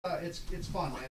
It's fun, man.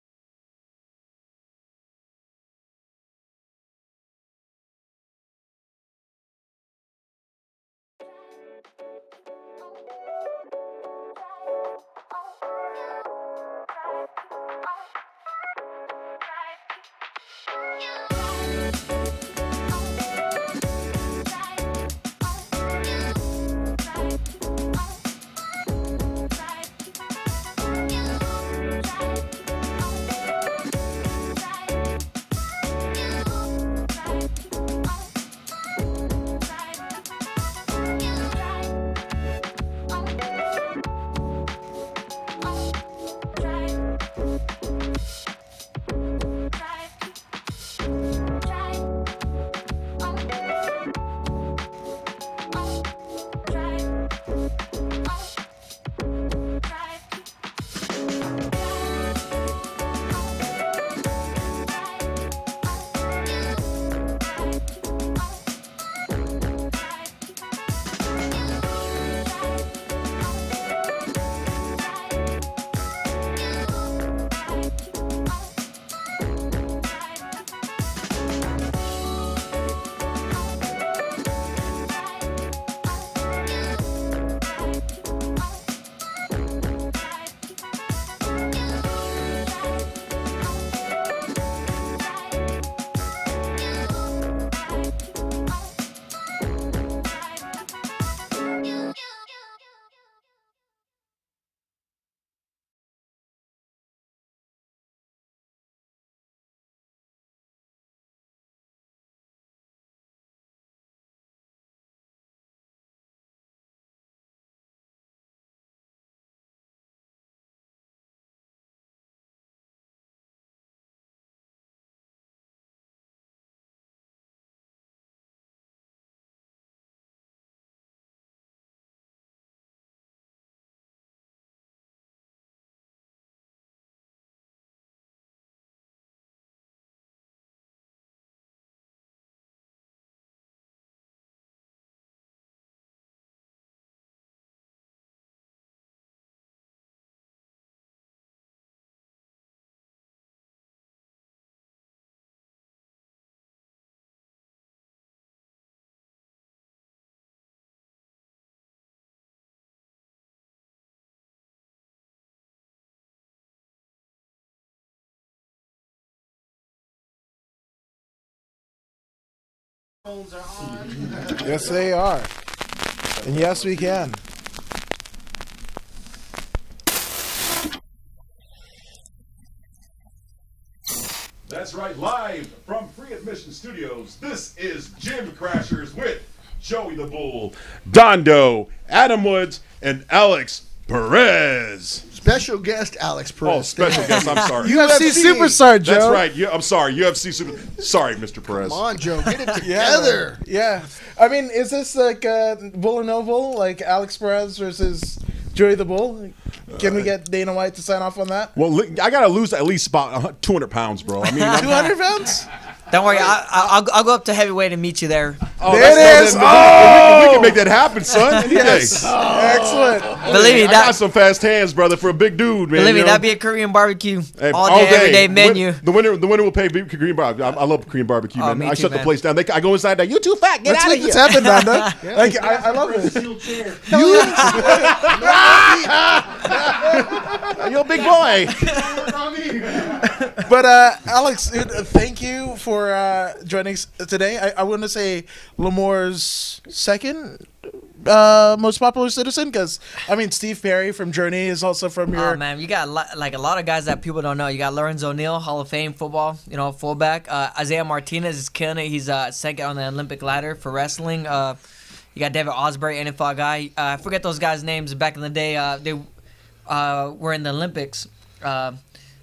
Phones are on. Yes, they are. And yes, we can. That's right, live from Free Admission Studios, this is Gym Crashers with Joey the Bull, Dondo, Adam Woods, and Alex Perez. Special guest Alex Perez. Oh, special guest, I'm sorry. UFC superstar, Joe. That's right, I'm sorry, UFC super... Sorry, Mr. Perez. Come on, Joe, get it together. Yeah. I mean, is this like Bull and Oval, like Alex Perez versus Joey the Bull? Can we get Dana White to sign off on that? Well, I got to lose at least about 200 pounds, bro. I mean, 200 pounds? Don't worry, I'll go up to heavyweight and meet you there. Oh, there it is. We can make that happen, son. Any Yes. day. Excellent. Believe me, I got some fast hands, brother, for a big dude, man. Believe me, you know? that'd be a Korean barbecue Hey, all day, every day menu. The winner will pay Korean barbecue. I love Korean barbecue, man. me I too, shut the man. place down. I go inside there. You too fat. Get Let's out of make here. this happen, Nanda. Like, I love it. You're a big boy. But Alex, thank you for joining us today. I want to say Lamore's second most popular citizen, because I mean Steve Perry from Journey is also from your. Oh man, you got a lot of guys that people don't know. You got Lorenzo Neal, Hall of Fame football, fullback. Isaiah Martinez is killing it. He's second on the Olympic ladder for wrestling. You got David Osbury, NFL guy. I forget those guys' names. Back in the day, they were in the Olympics.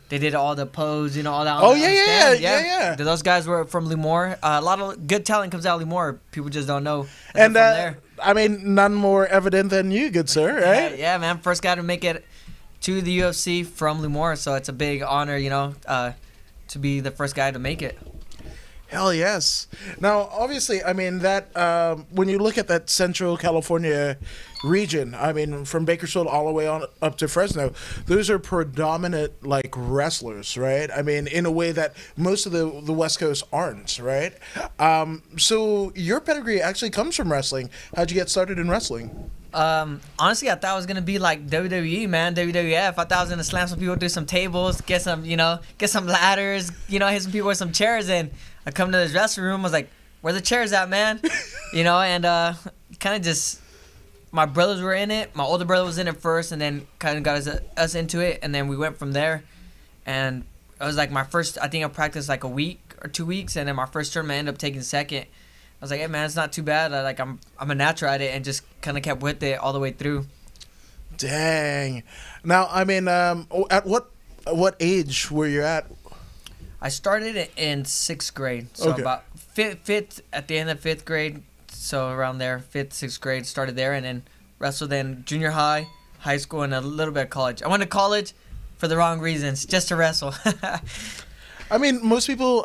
They did all the pose, all that. Oh, yeah. Those guys were from Lemoore. A lot of good talent comes out of Lemoore. People just don't know. And they're from there. I mean, none more evident than you, good sir, right? Yeah, man. First guy to make it to the UFC from Lemoore, so it's a big honor, to be the first guy to make it. Hell yes. Now, obviously, I mean that when you look at that Central California region, I mean from Bakersfield all the way on up to Fresno, those are predominant like wrestlers, right? I mean, in a way that most of the West Coast aren't, right? So your pedigree actually comes from wrestling. How'd you get started in wrestling? Honestly, I thought I was gonna be like WWE, man, WWF. I thought I was gonna slam some people through some tables, get some ladders, hit some people with some chairs. And I come to this wrestling room, I was like, "Where the chairs at, man?" And kind of just my brothers were in it. My older brother was in it first, and then kind of got us into it, and then we went from there. And it was like my first. I think I practiced like a week or 2 weeks, and then my first tournament I ended up taking second. I was like, hey man, it's not too bad. I'm a natural at it, and just kind of kept with it all the way through. Dang. Now, I mean, at what age were you at? I started it in 6th grade, so Okay. about fifth at the end of 5th grade, so around there, 5th, 6th grade, started there, and then wrestled in junior high, high school, and a little bit of college. I went to college for the wrong reasons, just to wrestle. I mean, most people,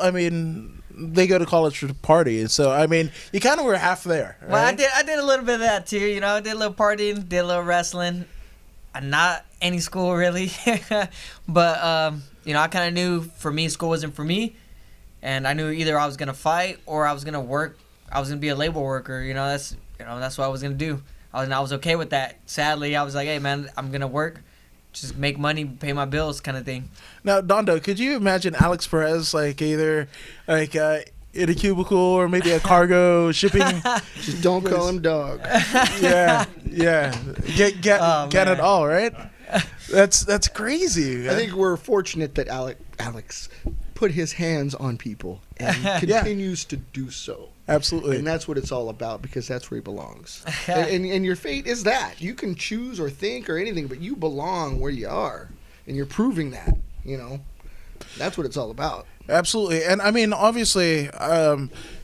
they go to college to party, so I mean, you kind of were half there. Right? Well, I did a little bit of that too. I did a little partying, did a little wrestling. Not any school really, but I kind of knew for me school wasn't for me, and I knew either I was gonna fight or I was gonna work. I was gonna be a labor worker. That's what I was gonna do. I was okay with that. Sadly, I was like, hey man, I'm gonna work, just make money, pay my bills, kind of thing. Now, Dondo, could you imagine Alex Perez either in a cubicle or maybe a cargo shipping? Just don't call him dog. Yeah. Get it all right. That's crazy. I think we're fortunate that Alex put his hands on people and continues to do so. Absolutely. And that's what it's all about, because that's where he belongs. and your fate is that. You can choose or think or anything, but you belong where you are. And you're proving that, That's what it's all about. Absolutely. And I mean, obviously,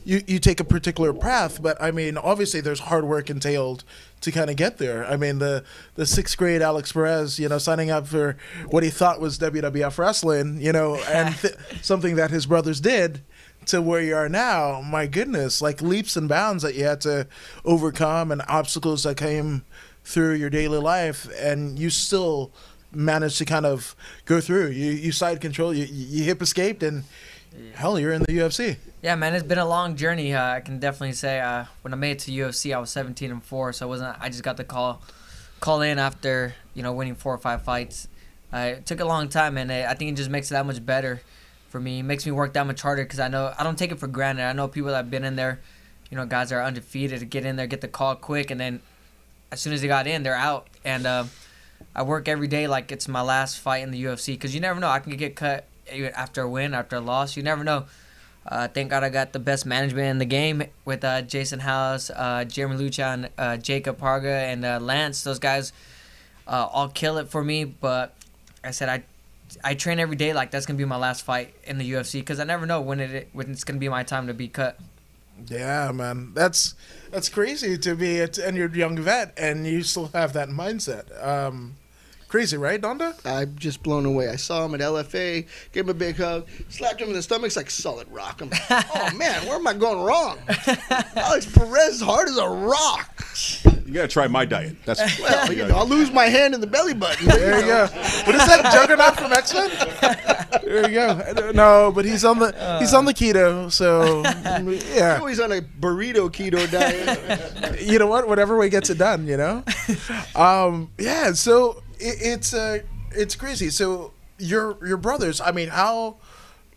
you take a particular path, but I mean, obviously there's hard work entailed to kind of get there. I mean, the 6th grade Alex Perez, signing up for what he thought was WWF wrestling, and something that his brothers did, to where you are now. My goodness, like leaps and bounds that you had to overcome and obstacles that came through your daily life, and you still managed to kind of go through. You side control, you hip escaped, and hell, you're in the UFC. Yeah, man, it's been a long journey. I can definitely say when I made it to UFC, I was 17-4, so I just got the call in after winning 4 or 5 fights. It took a long time, and I think it just makes it that much better for me. It makes me work that much harder, because I don't take it for granted. I know people that have been in there, guys that are undefeated, to get in there, get the call quick, and then as soon as they got in, they're out. And I work every day like it's my last fight in the UFC, because you never know. I can get cut after a win, after a loss. You never know. Thank God I got the best management in the game with Jason House, Jeremy Lucha, and Jacob Parga, and Lance. Those guys all kill it for me. But I said I train every day like that's going to be my last fight in the UFC, because I never know when it's going to be my time to be cut. Yeah, man, that's crazy to be a tenured young vet and you still have that mindset. Crazy, right, Donda? I'm just blown away. I saw him at LFA, gave him a big hug, slapped him in the stomach. It's like solid rock. I'm like, oh man, where am I going wrong? Alex Perez is hard as a rock. You gotta try my diet. That's well, I'll lose my hand in the belly button. There you go. What is that, Juggernaut from X-Men? There you go. No, but he's on the keto, so yeah. He's on a burrito keto diet. You know what? Whatever way gets it done. Yeah. So it's crazy. So your brothers. I mean, how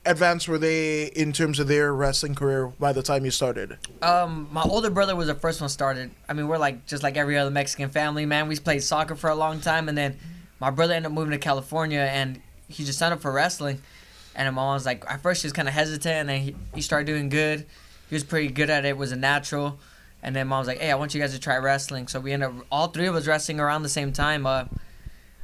advanced were they in terms of their wrestling career by the time you started? My older brother was the first one started. I mean, we're just like every other Mexican family, man. We played soccer for a long time, and then my brother ended up moving to California, and he just signed up for wrestling. And my mom was like, at first she was kind of hesitant, and then he started doing good. He was pretty good at it, was a natural. And then mom was like, hey, I want you guys to try wrestling. So we ended up, all three of us wrestling around the same time. I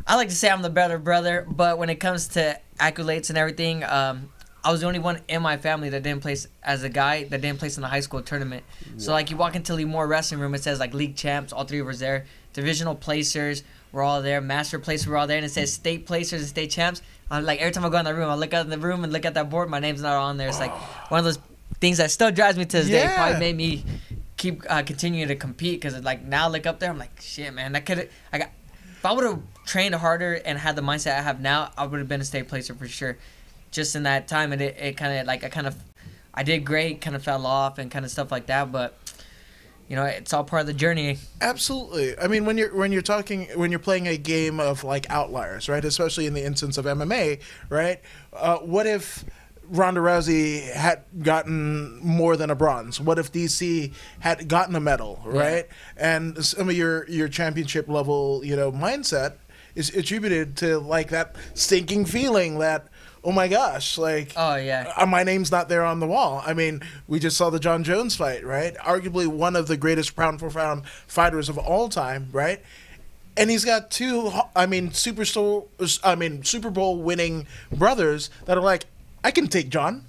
like to say I'm the better brother, but when it comes to accolades and everything, I was the only one in my family that didn't place as a guy that didn't place in the high school tournament. Wow. So you walk into Lemoore wrestling room, it says league champs, all three of us there. Divisional placers, we're all there. Master placers, we're all there. And it says state placers and state champs. I'm every time I go in the room, I look out in the room and look at that board, my name's not on there. It's one of those things that still drives me to this day. Yeah. Probably made me keep continuing to compete because like now I look up there, I'm like, shit, man, if I would have trained harder and had the mindset I have now, I would have been a state placer for sure. Just in that time, and it kind of like I did great, kind of fell off and kind of stuff like that, but you know, it's all part of the journey. Absolutely. I mean, when you're playing a game of like outliers, right? Especially in the instance of MMA, right? What if Ronda Rousey had gotten more than a bronze? What if DC had gotten a medal, right? Yeah. And some of your championship level, you know, mindset is attributed to like that stinking feeling that, oh my gosh, like, oh yeah, my name's not there on the wall. I mean, we just saw the John Jones fight, right? Arguably one of the greatest pound for pound fighters of all time, right? And he's got two, Super Bowl winning brothers that are like, I can take John.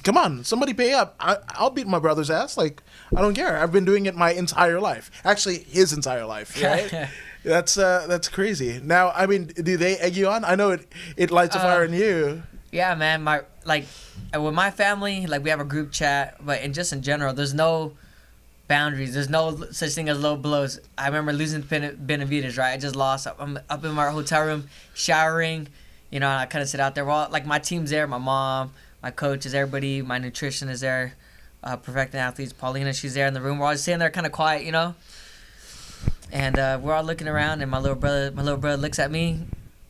Come on, somebody pay up. I'll beat my brother's ass. Like, I don't care. I've been doing it my entire life. Actually, his entire life, right? That's crazy. Now, I mean, do they egg you on? I know it lights a fire in you. Yeah, man. With my family, like we have a group chat, but in general, there's no boundaries. There's no such thing as low blows. I remember losing Benavides, right? I just lost. I'm up in my hotel room showering, you know, and I kind of sit out there. Well, like my team's there, my mom, my coaches, everybody, my nutrition is there, Perfecting Athletes, Paulina, she's there in the room. We're all sitting there kind of quiet, you know. And we're all looking around, and my little brother looks at me,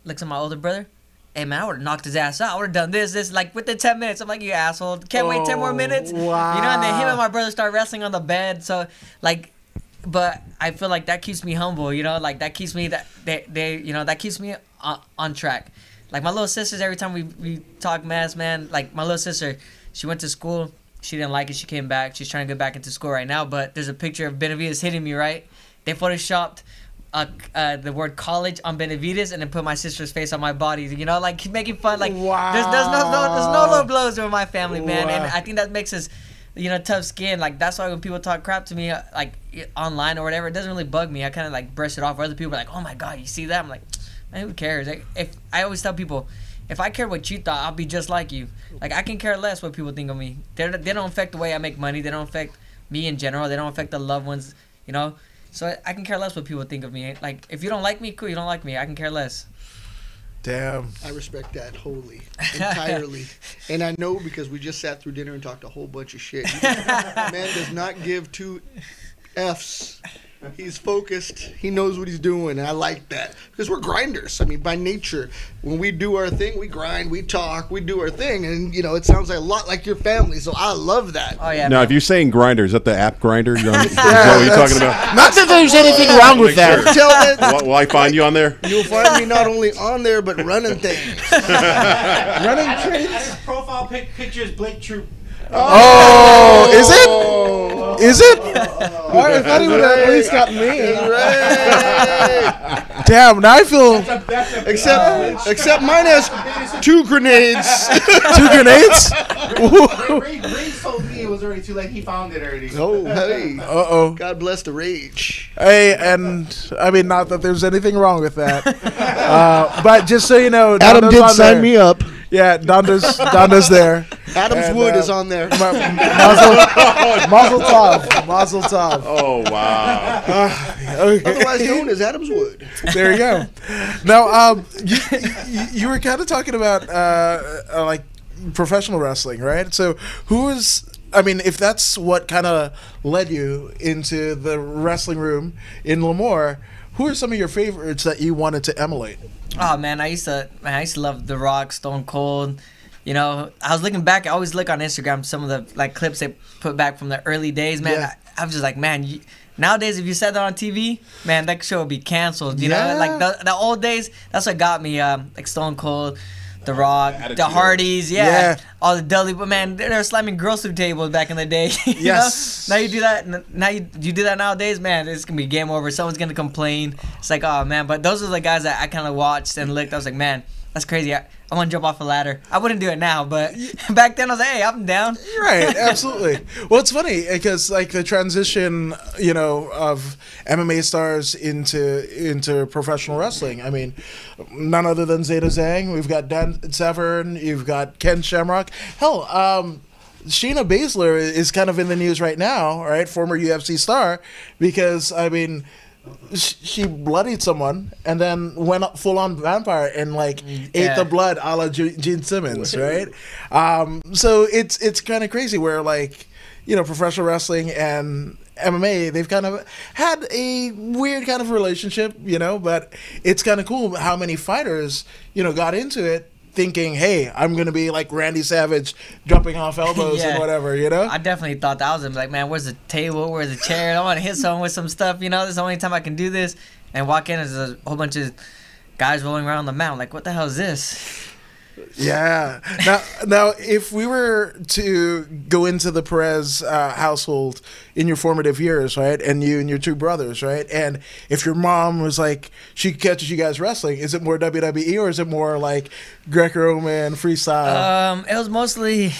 looks at my older brother. Hey, man, I would have knocked his ass out. I would have done this, like, within 10 minutes. I'm like, you asshole. Can't wait 10 more minutes. Wow. You know, and then him and my brother start wrestling on the bed. So, like, but I feel like that keeps me humble, you know? Like, that keeps me, that keeps me on track. Like, my little sisters, every time we talk mess, man, like, my little sister, she went to school. She didn't like it. She came back. She's trying to get back into school right now. But there's a picture of Benavides hitting me, right? They photoshopped the word college on Benavides and then put my sister's face on my body. You know, like making fun. Like, wow. there's no low blows with my family, man. Wow. And I think that makes us, you know, tough skin. Like, that's why when people talk crap to me, like online or whatever, it doesn't really bug me. I kind of like brush it off. Where other people are like, oh my god, you see that? I'm like, man, who cares? Like, if I always tell people, if I care what you thought, I'll be just like you. Like, I can care less what people think of me. They don't affect the way I make money. They don't affect me in general. They don't affect the loved ones, you know. So I can care less what people think of me. Like, if you don't like me, cool, you don't like me. I can care less. Damn. I respect that wholly, entirely. And I know because we just sat through dinner and talked a whole bunch of shit. Man does not give two F's. He's focused. He knows what he's doing, and I like that. Because we're grinders. I mean, by nature, when we do our thing, we grind, we talk, we do our thing. And, you know, it sounds like a lot like your family, so I love that. Oh, yeah. Now, man. if you're saying grinder, is that the app grinder? Is that what you're talking about? Not that there's anything wrong with that. Tell that Will I find you on there? you'll find me not only on there, but running things. Running trains. His profile picture is Blake Troop. Oh, is it? Is it? I thought he would have at least got me. Right. Damn, now I feel Except mine has 2 grenades. 2 grenades. Ray told me it was already too late. He found it already. Oh, hey. Uh-oh. God bless the rage. Hey, and I mean, not that there's anything wrong with that, but just so you know, Adam Dondo's did on sign there. me up. Yeah, Dondo's there. Adam's And, Wood is on there. Mazel tov. Mazel tov. Oh, wow. Otherwise known as Adam's Wood. There you go. Now, you were kind of talking about like professional wrestling, right? So, if that's what kind of led you into the wrestling room in Lemoore, who are some of your favorites that you wanted to emulate? Oh, man, I used to love The Rock, Stone Cold. You know, I was looking back. I always look on Instagram, some of the like clips they put back from the early days, man. Yeah. I was just like, man, nowadays if you said that on TV, man, that show would be canceled. You know, like the old days, that's what got me. Like Stone Cold, The Rock, the Hardys, all the Dudley. But man, they were slamming grocery tables back in the day. you Yes. know? Now you do that. Now you do that nowadays, man. It's gonna be game over. Someone's gonna complain. It's like, oh man. But those are the guys that I kind of watched and looked. I was like, man, that's crazy. I want to jump off a ladder. I wouldn't do it now, but back then I was like, hey, I'm down. Right, absolutely. Well, it's funny because like the transition, you know, of MMA stars into professional wrestling. I mean, none other than Zeta Zhang. We've got Dan Severn. You've got Ken Shamrock. Hell, Shayna Baszler is kind of in the news right now, right? Former UFC star, because I mean, she bloodied someone and then went full on vampire and like ate the blood, a la Gene Simmons, right? So it's kind of crazy where like, you know, professional wrestling and MMA, they've kind of had a weird kind of relationship, you know, but it's kind of cool how many fighters, you know, got into it thinking, hey, I'm going to be like Randy Savage jumping off elbows and whatever, you know? I definitely thought that was him. Like, man, where's the table? Where's the chair? I want to hit someone with some stuff, you know? This is the only time I can do this. And walk in, there's a whole bunch of guys rolling around on the mat. I'm like, what the hell is this? Yeah. Now, if we were to go into the Perez household in your formative years, right, and you and your two brothers, right, and if your mom was like, she catches you guys wrestling, is it more WWE or is it more like Greco-Roman freestyle? It was mostly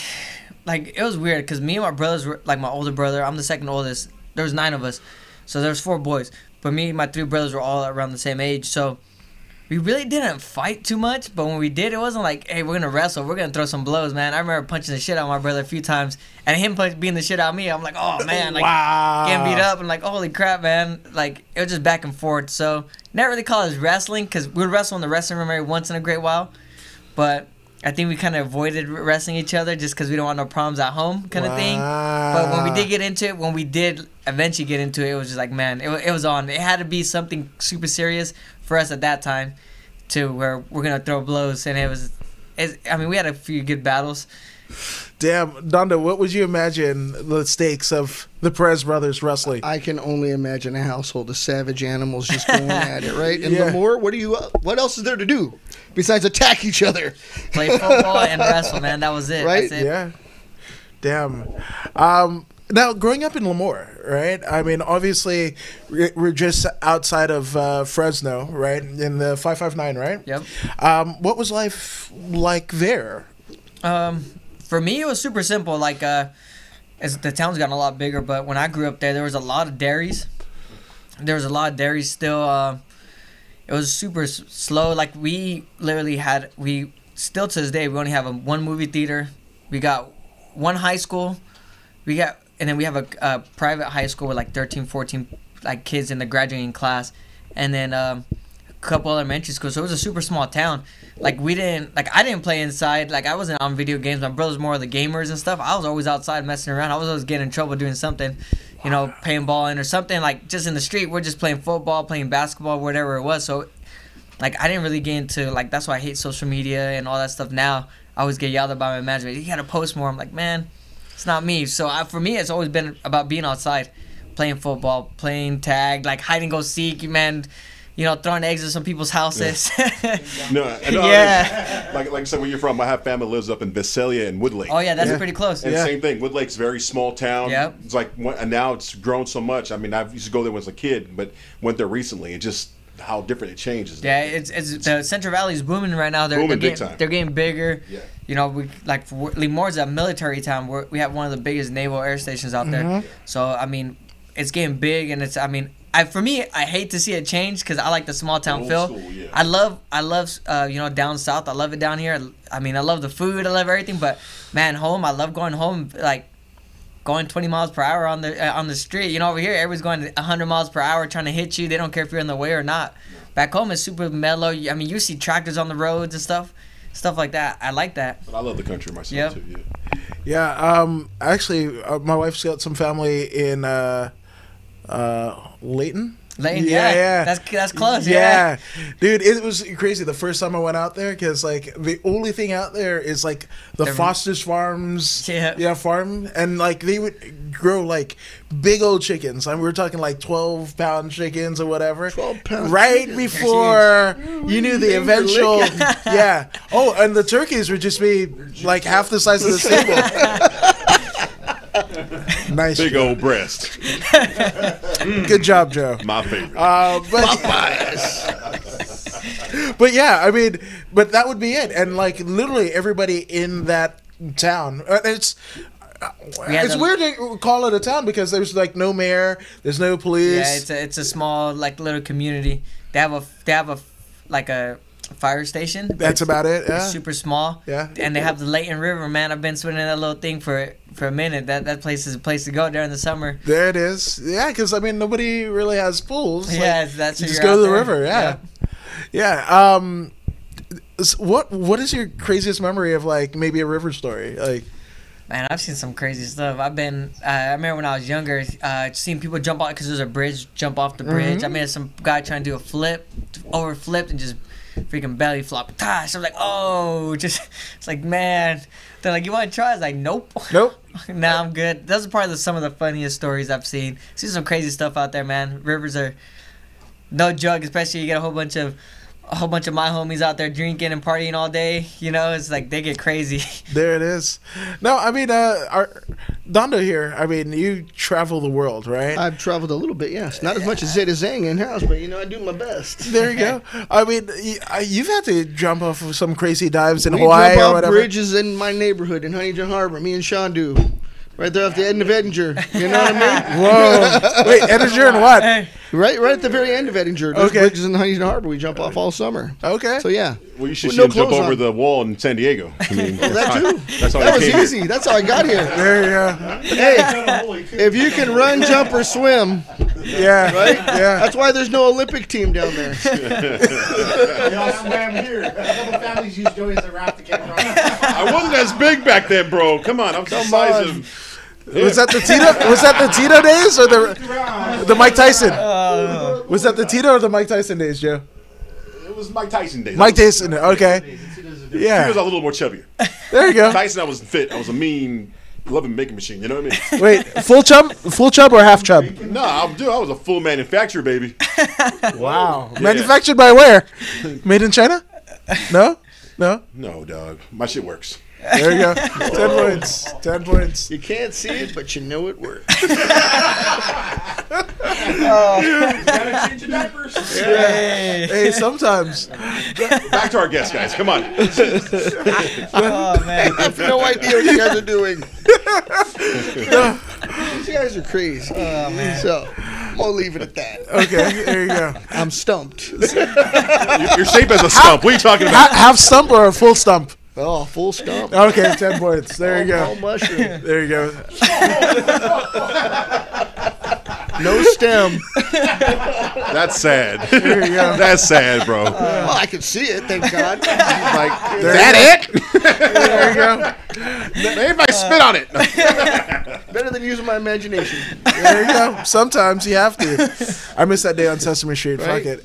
like it was weird because me and my brothers were like my older brother. I'm the second oldest. There was 9 of us, so there was 4 boys. But me and my 3 brothers were all around the same age, so. We really didn't fight too much, but when we did, it wasn't like, hey, we're going to wrestle. We're going to throw some blows, man. I remember punching the shit out of my brother a few times, and him beating the shit out of me. I'm like, oh, man. Like, getting beat up, and like, holy crap, man. Like, it was just back and forth. So, never really call it wrestling, because we would wrestle in the wrestling room every once in a great while. But I think we kind of avoided wrestling each other just because we don't want no problems at home kind of thing. But when we did get into it, when we did eventually get into it, it was just like, man, it was on. It had to be something super serious for us at that time to where we're going to throw blows. And I mean, we had a few good battles. Damn, Donda, what would you imagine the stakes of the Perez brothers wrestling? I can only imagine a household of savage animals just going at it, right? And Lamore, what else is there to do besides attack each other? Play football and wrestle, man. That was it. Right? That's it. Yeah. Damn. Now, growing up in Lemoore, right? I mean, obviously, we're just outside of Fresno, right? In the 559, right? Yep. What was life like there? For me, it was super simple. Like, as the town's gotten a lot bigger, but when I grew up there was a lot of dairies. There was a lot of dairies still. It was super slow. Like, we literally still to this day, we only have one movie theater. We got one high school. And then we have a private high school with like 13, 14 like kids in the graduating class. And then a couple elementary schools. So it was a super small town. Like I didn't play inside. Like I wasn't on video games. My brother's more of the gamers and stuff. I was always outside messing around. I was always getting in trouble doing something, you know, paintballing or something. Like just in the street, we're just playing football, playing basketball, whatever it was. So like I didn't really get into like, that's why I hate social media and all that stuff now. I always get yelled at by my management. You gotta post more. I'm like, man, it's not me. So for me, it's always been about being outside, playing football, playing tag, like hide and go seek, man. You know, throwing eggs at some people's houses. No, Yeah. Like I said, where you're from, I have family lives up in Visalia and Woodlake. Oh yeah, that's pretty close. And same thing. Woodlake's a very small town. Yep. It's like, and now it's grown so much. I mean, I used to go there when I was a kid, but went there recently. It just how different it changes. Yeah, it's the Central Valley's booming right now. They're Booming big getting, time. They're getting bigger. Yeah. You know, Lemore's a military town. We have one of the biggest naval air stations out there. So I mean, it's getting big, and for me, I hate to see it change because I like the small town feel. School, yeah. I love you know, down south. I love it down here. I mean, I love the food. I love everything. But man, home, I love going home. Like going 20 miles per hour on the street. You know, over here, everybody's going 100 miles per hour trying to hit you. They don't care if you're in the way or not. Back home, it's super mellow. I mean, you see tractors on the roads and stuff like that. I like that. But I love the country myself too. Yeah. Yeah. Actually, my wife's got some family in Layton. Layton, yeah. That's close. Yeah, dude, it was crazy the first time I went out there because like the only thing out there is like the Foster's Farms, farm, and like they would grow like big old chickens. I mean, we're talking like 12-pound chickens or whatever. 12-pound right chickens. Before you knew the eventual, yeah. Oh, and the turkeys would just be like half the size of the stable. Nice, Big Joe. old breast. Good job, Joe. My favorite. But yeah, I mean, but that would be it, and like literally everybody in that town. It's weird to call it a town because there's like no mayor, there's no police. Yeah, it's a small like little community. They have a fire station. That's about it. It's Yeah. super small. Yeah. And they have the Layton River, man. I've been swimming in that little thing for a minute. That place is a place to go during the summer. There it is. Yeah, because I mean, nobody really has pools. Yeah, Like, that's you where just you're go to out the there. river. Yeah. Yeah. What is your craziest memory of like maybe a river story? Like, Man, I've seen some crazy stuff. I remember when I was younger, seeing people jump off because there's a bridge, jump off the bridge. I mean, some guy trying to do a flip, over flipped and just freaking belly flop. Gosh, I'm like, oh, just it's like, man. They're like, you want to try? I was like, nope. nope. Nah, I'm good. Those are probably some of the funniest stories I've seen. See some crazy stuff out there, man. Rivers are no joke, especially you get a whole bunch of my homies out there drinking and partying all day. You know, it's like they get crazy. There it is. No, I mean, Dondo here. I mean, you travel the world, right? I've traveled a little bit, yes. Not as much as Zeta Zang in house, but I do my best. There you go. I mean, you've had to jump off of some crazy dives in We Hawaii jump or off whatever. bridges in my neighborhood in Huntington Harbor. Me and Sean do. Right there off the end of Edinger. You know what I mean? Whoa! Wait, Edinger and what? Right at the very end of Edinger. There's Okay. bridges in Huntington Harbor. We jump off all summer. Okay. So, yeah. Well, you should With see no him jump clothes over on. the wall in San Diego. I mean, That too. That's how That I was came here. easy. That's how I got here. There you go. Hey, if you can run, jump, or swim, Yeah. right? Yeah. That's why there's no Olympic team down there. They all swam here. A couple families used Joey as a raft to get around. I wasn't as big back then, bro. Come on, I'm the size of. Was that the Tito? Was that the Tito days or the Mike Tyson? Was that the Tito or the Mike Tyson days, Joe? It was Mike Tyson days. Mike Tyson. Okay. He was Yeah. a little more chubbier. There you go. Tyson, I was fit. I was a mean, loving making machine. You know what I mean? Wait, full chub or half chub? No, I was a full manufacturer, baby. Wow. Manufactured by where? Made in China? No. No. No, dog. My shit works. There you go. 10 points. 10 points. You can't see it, but you know it works. Gotta change your diapers. Hey, sometimes. Back to our guests, guys. Come on. Oh man. I have no idea what you guys are doing. These guys are crazy. Oh, man. So, I'm going to leave it at that. Okay, there you go. I'm stumped. You're shaped as a stump. What are you talking about? Half stump or a full stump? Oh, full stump. Okay, 10 points. There you All go. mushroom. There you go. No stem. That's sad. There you go. That's sad, bro. Well, I can see it, thank God. Like, is There that it? There you go. Maybe if I spit on it. Better than using my imagination. There you go. Sometimes you have to. I miss that day on Sesame Street. Right? Fuck it.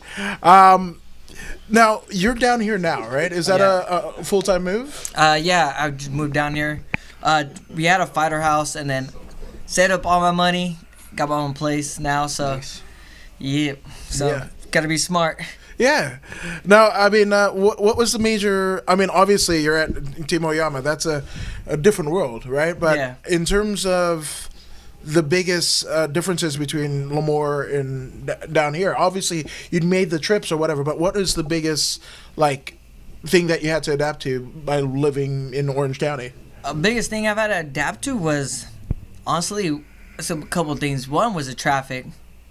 Now, you're down here now, right? Is that a full-time move? Yeah, I just moved down here. We had a fighter house and then set up all my money. Got my own place now, so yeah. So Yeah. gotta be smart. Yeah. Now, I mean, what was the major? I mean, obviously, you're at Team Oyama. That's a different world, right? But Yeah. in terms of the biggest differences between Lemoore and down here, obviously, you'd made the trips or whatever. But what is the biggest thing that you had to adapt to by living in Orange County? Biggest thing I've had to adapt to was honestly, it's a couple of things. One was the traffic.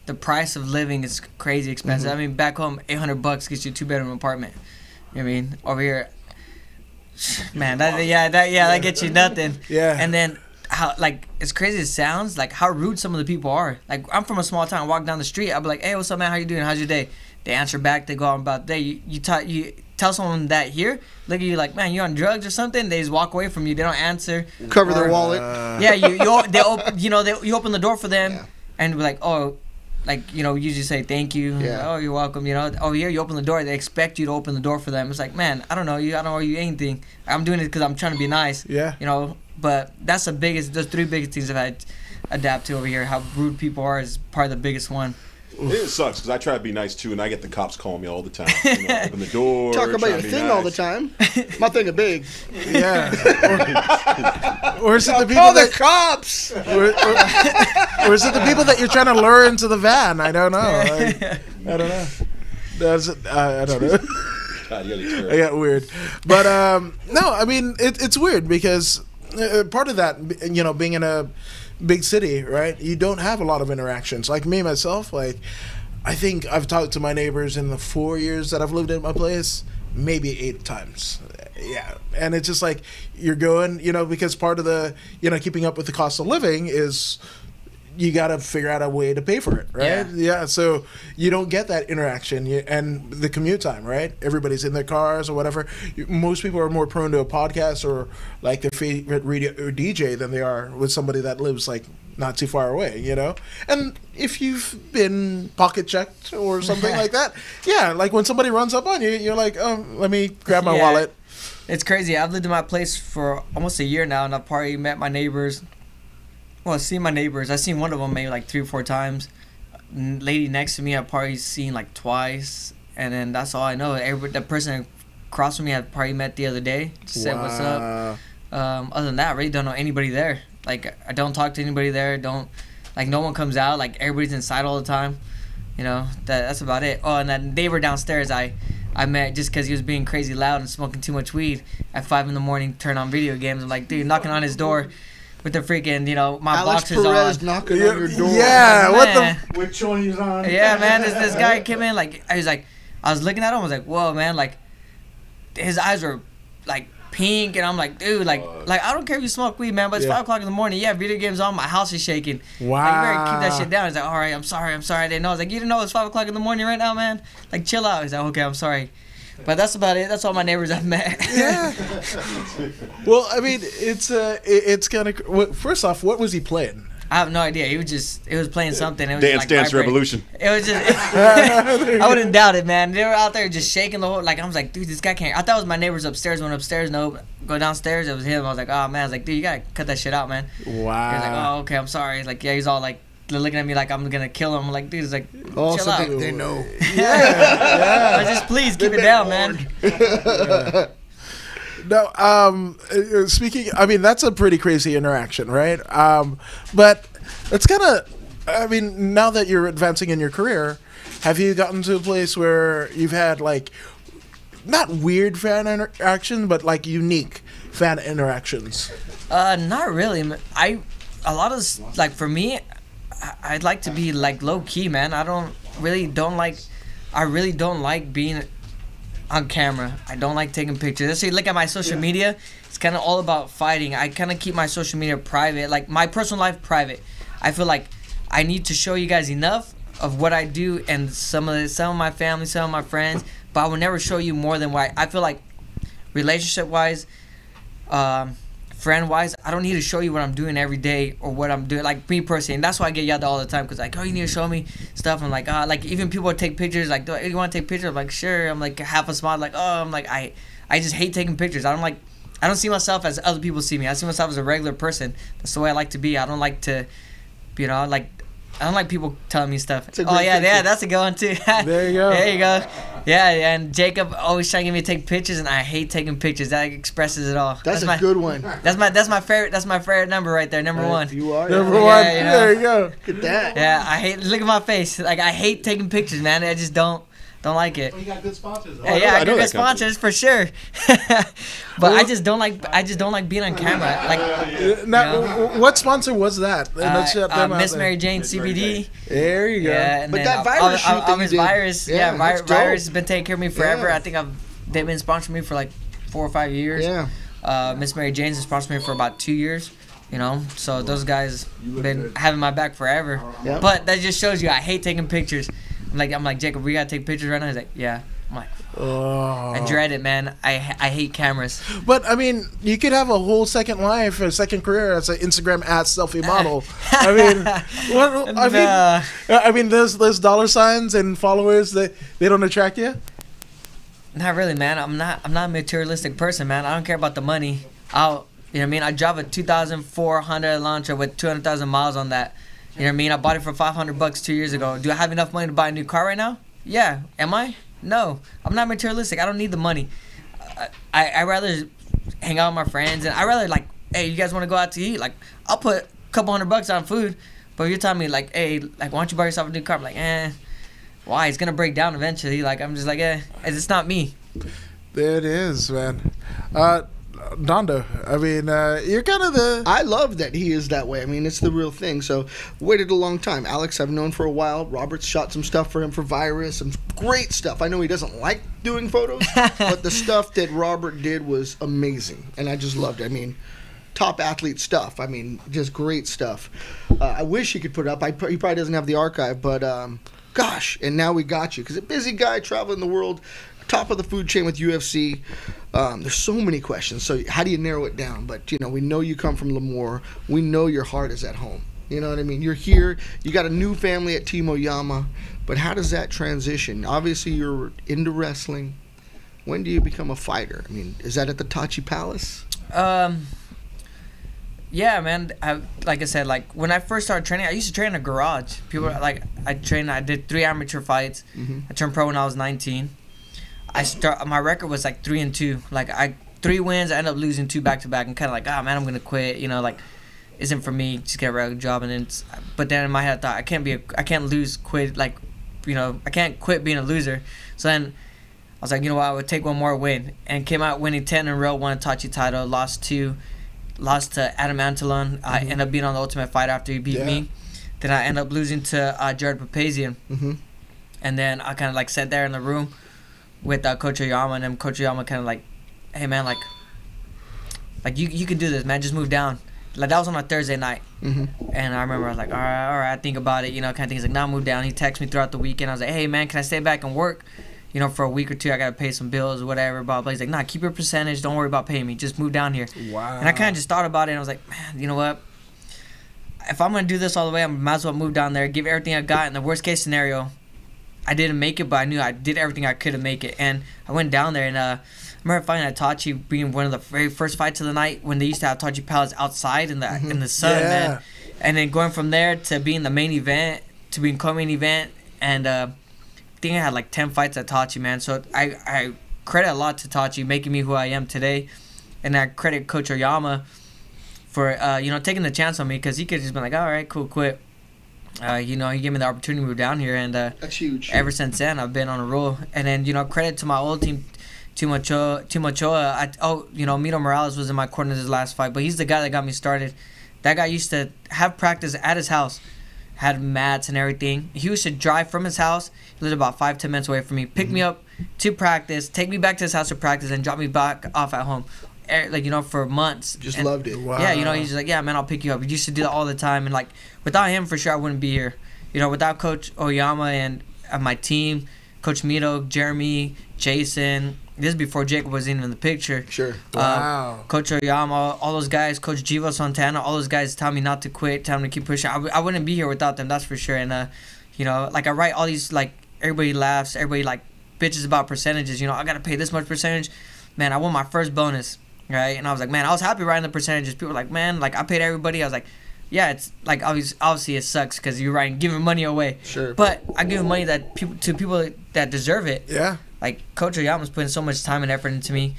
The price of living is crazy expensive. I mean, back home, $800 gets you a 2-bedroom apartment. You know what I mean? Over here, man, that gets you nothing. Yeah. And then how as crazy as it sounds, how rude some of the people are. Like, I'm from a small town. I walk down the street, I'll be like, "Hey, what's up, man? How you doing? How's your day?" They answer back. They go on about the day. You tell someone that here, look at you like, "Man, you on drugs or something?" They just walk away from you. They don't answer. Cover their wallet. Yeah, you open the door for them, Yeah. and be like, oh, usually say thank you. Yeah. Oh, you're welcome. Over here you open the door. They expect you to open the door for them. It's like, man, I don't know you. I don't owe you anything. I'm doing it because I'm trying to be nice. Yeah. But that's those 3 biggest things I've had to adapt to over here. How rude people are is probably the biggest one. It sucks because I try to be nice too, and I get the cops calling me all the time. Open the door. Talk about try your to be thing nice. all the time. My thing is big. Yeah. Or is it the people Call the that? cops. Or is it the people that you're trying to lure into the van? I don't know. I don't know. I don't know. God, you gotta I got weird. But no, I mean it's weird because part of that, being in a big city, right? You don't have a lot of interactions. Like me myself, I think I've talked to my neighbors in the 4 years that I've lived in my place maybe 8 times. Yeah, and it's just like you're going, because part of the, keeping up with the cost of living is you got to figure out a way to pay for it, right? Yeah, so you don't get that interaction and the commute time, right? Everybody's in their cars or whatever. Most people are more prone to a podcast or like their favorite radio or DJ than they are with somebody that lives like not too far away, And if you've been pocket checked or something like that, yeah, like when somebody runs up on you, you're like, oh, let me grab my wallet. It's crazy. I've lived in my place for almost a year now, and I've probably met my neighbors. Well, I've seen my neighbors. I've seen one of them maybe like 3 or 4 times. Lady next to me, I've probably seen like twice, and then that's all I know. The person across from me, I probably met the other day. Just said what's up. Other than that, I really don't know anybody there. Like, I don't talk to anybody there. No one comes out. Like, everybody's inside all the time. That's about it. Oh, and that neighbor downstairs, I met just because he was being crazy loud and smoking too much weed at 5 in the morning. Turn on video games. I'm like, dude, knocking on his door. With the freaking, my Alex boxers Perez on. knocking on your door. Yeah, what the? With chonies on. Yeah, man. This guy came in I was looking at him. I was like, whoa, man. Like, his eyes were like pink, and I'm like, dude, like I don't care if you smoke weed, man, but it's 5 o'clock in the morning. Yeah, video games on. My house is shaking. Wow. Like, you better keep that shit down. He's like, all right, I'm sorry. I didn't know. I was like, you didn't know it's 5 o'clock in the morning right now, man. Like, chill out. He's like, okay, I'm sorry. But that's about it. That's all my neighbors I've met. Yeah. Well, I mean, it's kind of. First off, what was he playing? I have no idea. He was playing something. It was Dance like Dance vibrating. Revolution. It was just. I wouldn't doubt it, man. They were out there just shaking the whole. Like, I was like, dude, this guy can't. I thought it was my neighbors upstairs. Went upstairs. No, go downstairs. It was him. I was like, oh man. I was like, dude, you gotta cut that shit out, man. Wow. He was like, oh okay, I'm sorry. Like, yeah, he's all like looking at me like I'm gonna kill him. I'm like, dude, it's like, Oh, chill so out. they know. Yeah. Just please keep it down, man. No, speaking, I mean, that's a pretty crazy interaction, right? But it's kind of, I mean, now that you're advancing in your career, have you gotten to a place where you've had, like, not weird fan interaction, but, like, unique fan interactions? Not really. A lot of, like, for me, I'd like to be, like, low-key, man. I really don't like being on camera. I don't like taking pictures. Let's say, look at my social media. It's kind of all about fighting. I kind of keep my social media private, like my personal life private. I feel like I need to show you guys enough of what I do and some of my family, some of my friends, but I will never show you more than what I feel like. Relationship wise, friend wise, I don't need to show you what I'm doing every day or what I'm doing, like me personally. And that's why I get yelled at all the time, because like, oh, you need to show me stuff. I'm like, like even people take pictures, like, do you want to take pictures? I'm like, sure. I'm like half a smile, like, oh, I'm like, I just hate taking pictures. I don't see myself as other people see me. I see myself as a regular person. That's the way I like to be. I don't like to, I don't like people telling me stuff. Oh yeah, that's a good one too. There you go. There you go. Yeah, and Jacob always trying to get me to take pictures, and I hate taking pictures. That expresses it all. That's a good one. That's my favorite. That's my favorite number right there. Number one. You are. Number one. Yeah, There you go. Look at that. Yeah, I hate. Look at my face. Like, I hate taking pictures, man. I just don't like it. Well, you got good sponsors. Though. Yeah, I know good that company. sponsors for sure. But I just don't like being on camera. Like, Now, what sponsor was that? Let's shut them out Miss there. Mary Jane CBD. There you go. Yeah, and But then that virus shoot that you Obvious did, Virus. yeah, that's dope. Virus has been taking care of me forever. Yeah. I think they've been sponsoring me for like 4 or 5 years. Yeah. Miss Mary Jane's has sponsored me for about 2 years. So those guys been having my back forever. Yeah. But that just shows you I hate taking pictures. I'm like, Jacob, we gotta take pictures right now. He's like, yeah. I'm like, I dread it, man. I hate cameras. But I mean, you could have a whole second life, a second career as an Instagram selfie model. I mean, those dollar signs and followers, they don't attract you. Not really, man. I'm not a materialistic person, man. I don't care about the money. You know what I mean? I drive a 2004 Honda Elantra with 200,000 miles on that. You know what I mean? I bought it for $500 2 years ago. Do I have enough money to buy a new car right now? Yeah. Am I? No. I'm not materialistic. I don't need the money. I rather hang out with my friends, and I rather like, hey, you guys want to go out to eat? Like, I'll put a couple $100 on food. But if you're telling me like, hey, like, why don't you buy yourself a new car? I'm like, why? It's gonna break down eventually. Like, I'm just like, it's not me. There it is, man. Dondo? I mean, you're kind of the. I love that he is that way. I mean, it's the real thing. So, waited a long time. Alex, I've known for a while. Robert's shot some stuff for him for Virus, some great stuff. I know he doesn't like doing photos, but the stuff that Robert did was amazing, and I just loved it. I mean, top athlete stuff. I mean, just great stuff. I wish he could put it up. He probably doesn't have the archive, but gosh, and now we got you because a busy guy traveling the world, top of the food chain with UFC. There's so many questions. So how do you narrow it down? But we know you come from Lemoore. We know your heart is at home. You know what I mean? You're here. You got a new family at Team Oyama. But how does that transition? Obviously, you're into wrestling. When do you become a fighter? I mean, is that at the Tachi Palace? Yeah, man. Like I said, like when I first started training, I used to train in a garage. People like I did 3 amateur fights. I turned pro when I was 19. My record was like 3-2. Like 3 wins. I ended up losing 2 back to back. And kind of like, man, I'm gonna quit. Like, isn't for me. Just get a regular job. But then in my head, I thought I can't lose, quit. Like, I can't quit being a loser. So then I was like, you know what? I would take one more win, and came out winning 10 in a row. Won a Tachi title. Lost to Adam Antolon. I ended up being on the Ultimate Fighter after he beat me. Then I ended up losing to Jared Papazian. And then I kind of like sat there in the room with Coach Oyama, and then Coach Oyama kind of like, hey man, like you can do this, man. Just move down. Like that was on a Thursday night, and I remember I was like, all right, I think about it, kind of thing. He's like, nah, move down. He texted me throughout the weekend. I was like, hey man, can I stay back and work? For a week or 2, I gotta pay some bills or whatever. Blah blah. He's like, nah, keep your percentage. Don't worry about paying me. Just move down here. Wow. And I kind of just thought about it, and I was like, man, you know what? If I'm gonna do this all the way, I might as well move down there, give everything I got. In the worst case scenario, I didn't make it, but I knew I did everything I could to make it. And I went down there, and I remember fighting at Tachi, being one of the very first fights of the night when they used to have Tachi Palace outside in the sun, man. And then going from there to being the main event, to being co-main event, and I think I had like 10 fights at Tachi, man. So I credit a lot to Tachi making me who I am today, and I credit Coach Oyama for taking the chance on me, because he could just been like, all right, cool, quit. He gave me the opportunity to move down here, and that's huge. Ever since then, I've been on a roll. And then credit to my old team, Team Ochoa. Mito Morales was in my corner this last fight, but he's the guy that got me started. That guy used to have practice at his house, had mats and everything. He used to drive from his house. He lived about 5-10 minutes away from me. Pick me up to practice, take me back to his house to practice, and drop me back off at home. For months. Just loved it. Wow. Yeah, he's just like, yeah, man, I'll pick you up. He used to do that all the time, and without him, for sure, I wouldn't be here. Without Coach Oyama and my team, Coach Mito, Jeremy, Jason. This is before Jacob was even in the picture. Sure. Wow. Coach Oyama, all those guys, Coach Jivo Santana, all those guys tell me not to quit, tell me to keep pushing. I wouldn't be here without them, that's for sure. And I write all these, everybody laughs, everybody bitches about percentages. I gotta pay this much percentage. Man, I won my first bonus. Right, and I was like, man, I was happy writing the percentages. People were like, man, I paid everybody. I was like, yeah, it's obviously it sucks because you're giving money away. Sure. But I give money to people that deserve it. Yeah. Coach Oyama's putting so much time and effort into me.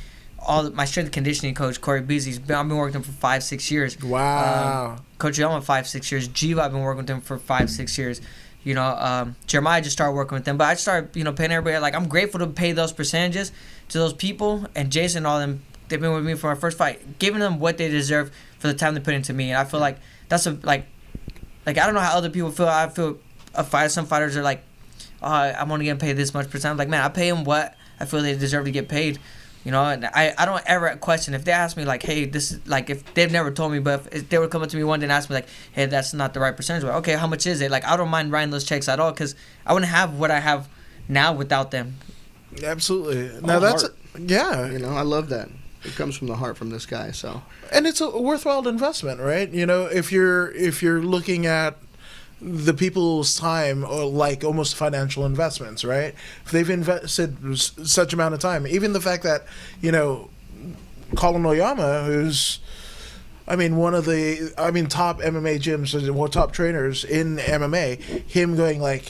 My strength and conditioning coach, Corey Beasley, I've been working with him for 5-6 years. Wow. Coach Oyama 5-6 years. Jiva, I've been working with him for 5-6 years. Jeremiah just started working with them, but I started paying everybody. I'm grateful to pay those percentages to those people, and Jason and all them. They've been with me for my first fight, giving them what they deserve for the time they put into me. And I feel like that's I don't know how other people feel. I feel some fighters are like, oh, I'm only going to pay this much percent. I'm like, man, I pay them what I feel they deserve to get paid. And I don't ever question. If they ask me, hey, this is, if they've never told me, but if they were coming to me one day and ask me, hey, that's not the right percentage. Okay, how much is it? I don't mind writing those checks at all, because I wouldn't have what I have now without them. Absolutely. Now that's, yeah. I love that. It comes from the heart from this guy, so. And it's a worthwhile investment, right? If you're looking at the people's time, or almost financial investments, right? If they've invested such amount of time, even the fact that Colin Oyama, who's one of the top MMA gyms, top trainers in MMA, him going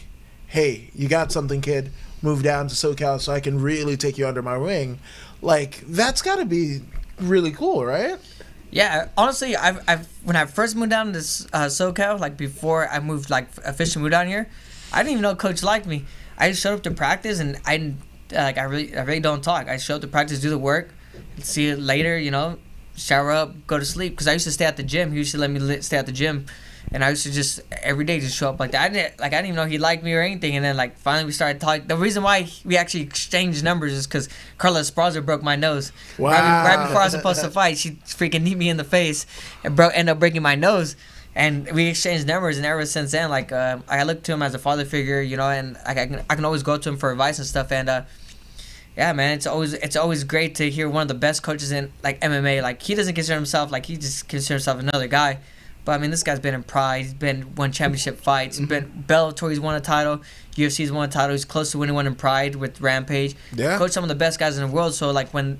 hey, you got something, kid, move down to SoCal so I can really take you under my wing. That's got to be really cool, right? Yeah, honestly, I've when I first moved down to SoCal, before I moved, officially moved down here, I didn't even know Coach liked me. I just showed up to practice, and I really don't talk. I show up to practice, do the work, see it later, shower up, go to sleep. Because I used to stay at the gym. He used to let me stay at the gym. And I used to just every day just show up like that. I didn't even know he liked me or anything. And then like finally we started talking. The reason why we actually exchanged numbers is because Carla Esparza broke my nose. Wow. Right before I was supposed to fight, she freaking kneed me in the face and ended up breaking my nose. And we exchanged numbers, and ever since then, like I look to him as a father figure, you know, and I can always go to him for advice and stuff. And yeah, man, it's always great to hear one of the best coaches in like MMA. Like he doesn't consider himself he just considers himself another guy. But I mean, this guy's been in Pride. He's won championship fights. He's been Bellator. He's won a title. UFC's won a title. He's close to winning one in Pride with Rampage. Yeah. Coached some of the best guys in the world. So like when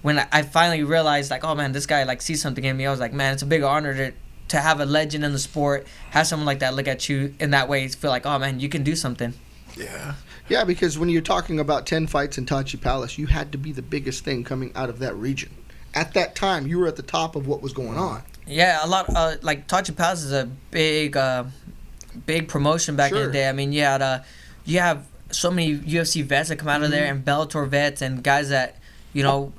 I finally realized like, oh man, this guy like sees something in me, I was like, man, it's a big honor to have a legend in the sport, have someone like that look at you in that way, feel like, oh man, you can do something. Yeah. Yeah, because when you're talking about 10 fights in Tachi Palace, you had to be the biggest thing coming out of that region. At that time, you were at the top of what was going on. Yeah, a lot. Like Tachi Palace is a big promotion back in the day. I mean, you have so many UFC vets that come out of there, and Bellator vets, and guys that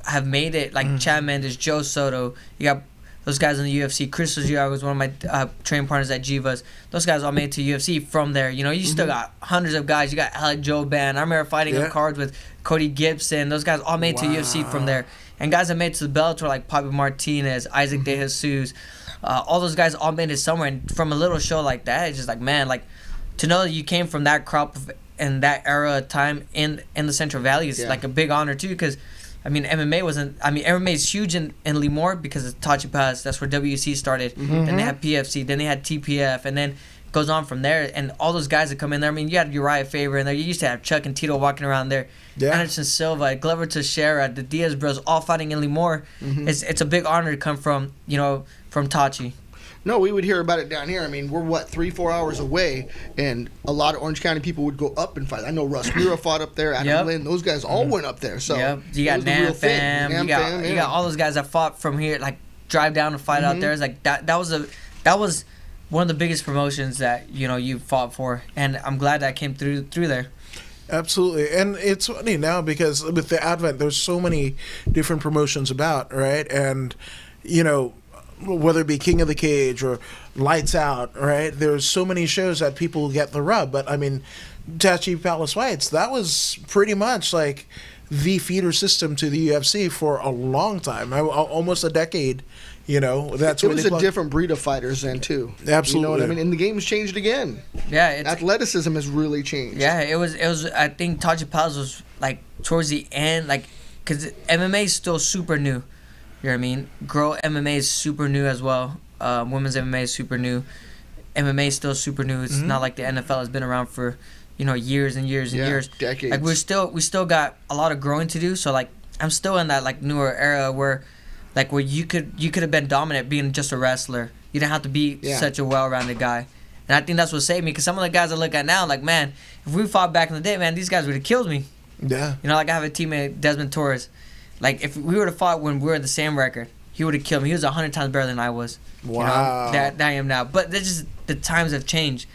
have made it, like Chad Mendes, Joe Soto. You got those guys in the UFC. Chris Ogier was one of my training partners at Jivas. Those guys all made it to UFC from there. You know, you still got hundreds of guys. You got Alec Joe Ban. I remember fighting on cards with Cody Gibson. Those guys all made it to UFC from there. And guys that made it to the Bellator like Papi Martinez, Isaac De Jesus, all those guys all made it somewhere. And from a little show like that, it's just like, man, like to know that you came from that crop and that era of time in the Central Valley is like a big honor too. Because I mean, MMA is huge in Lemoore because it's Tachi Palace. That's where WEC started. Then they had PFC. Then they had TPF, and then it goes on from there. And all those guys that come in there. I mean, you had Uriah Faber in there. You used to have Chuck and Tito walking around there. Yeah. Anderson Silva, Glover Teixeira, the Diaz bros, all fighting in Lemoore. It's a big honor to come from Tachi. No, we would hear about it down here. I mean, we're 3-4 hours away, and a lot of Orange County people would go up and fight. I know Russ Mura fought up there, Adam Lynn, those guys all went up there. So you got Nam Fam, you got all those guys that fought from here, like drive down and fight out there. It's like that was one of the biggest promotions that you fought for, and I'm glad that came through there. Absolutely. And it's funny now because with the advent, there's so many different promotions about, right? And whether it be King of the Cage or Lights Out, right? There's so many shows that people get the rub. But, I mean, Tachi Palace Fights, that was pretty much like the feeder system to the UFC for a long time, almost a decade. That's it was a different breed of fighters then, too. Absolutely. You know what I mean? And the game's changed again. Yeah. Athleticism has really changed. Yeah, it was. I think Tachi Palace was, like, towards the end, like, because MMA is still super new. You know what I mean? Girl MMA is super new as well. Women's MMA is super new. MMA is still super new. It's not like the NFL has been around for, years and years and years. Decades. Like we still got a lot of growing to do. So like I'm still in that like newer era where you could have been dominant being just a wrestler. You didn't have to be such a well-rounded guy. And I think that's what saved me. Because some of the guys I look at now, like man, if we fought back in the day, man, these guys would have killed me. Yeah. Like I have a teammate, Desmond Torres. Like, if we would have fought when we were in the same record, he would have killed me. He was 100 times better than I was. Wow. That I am now. But that's just the times have changed.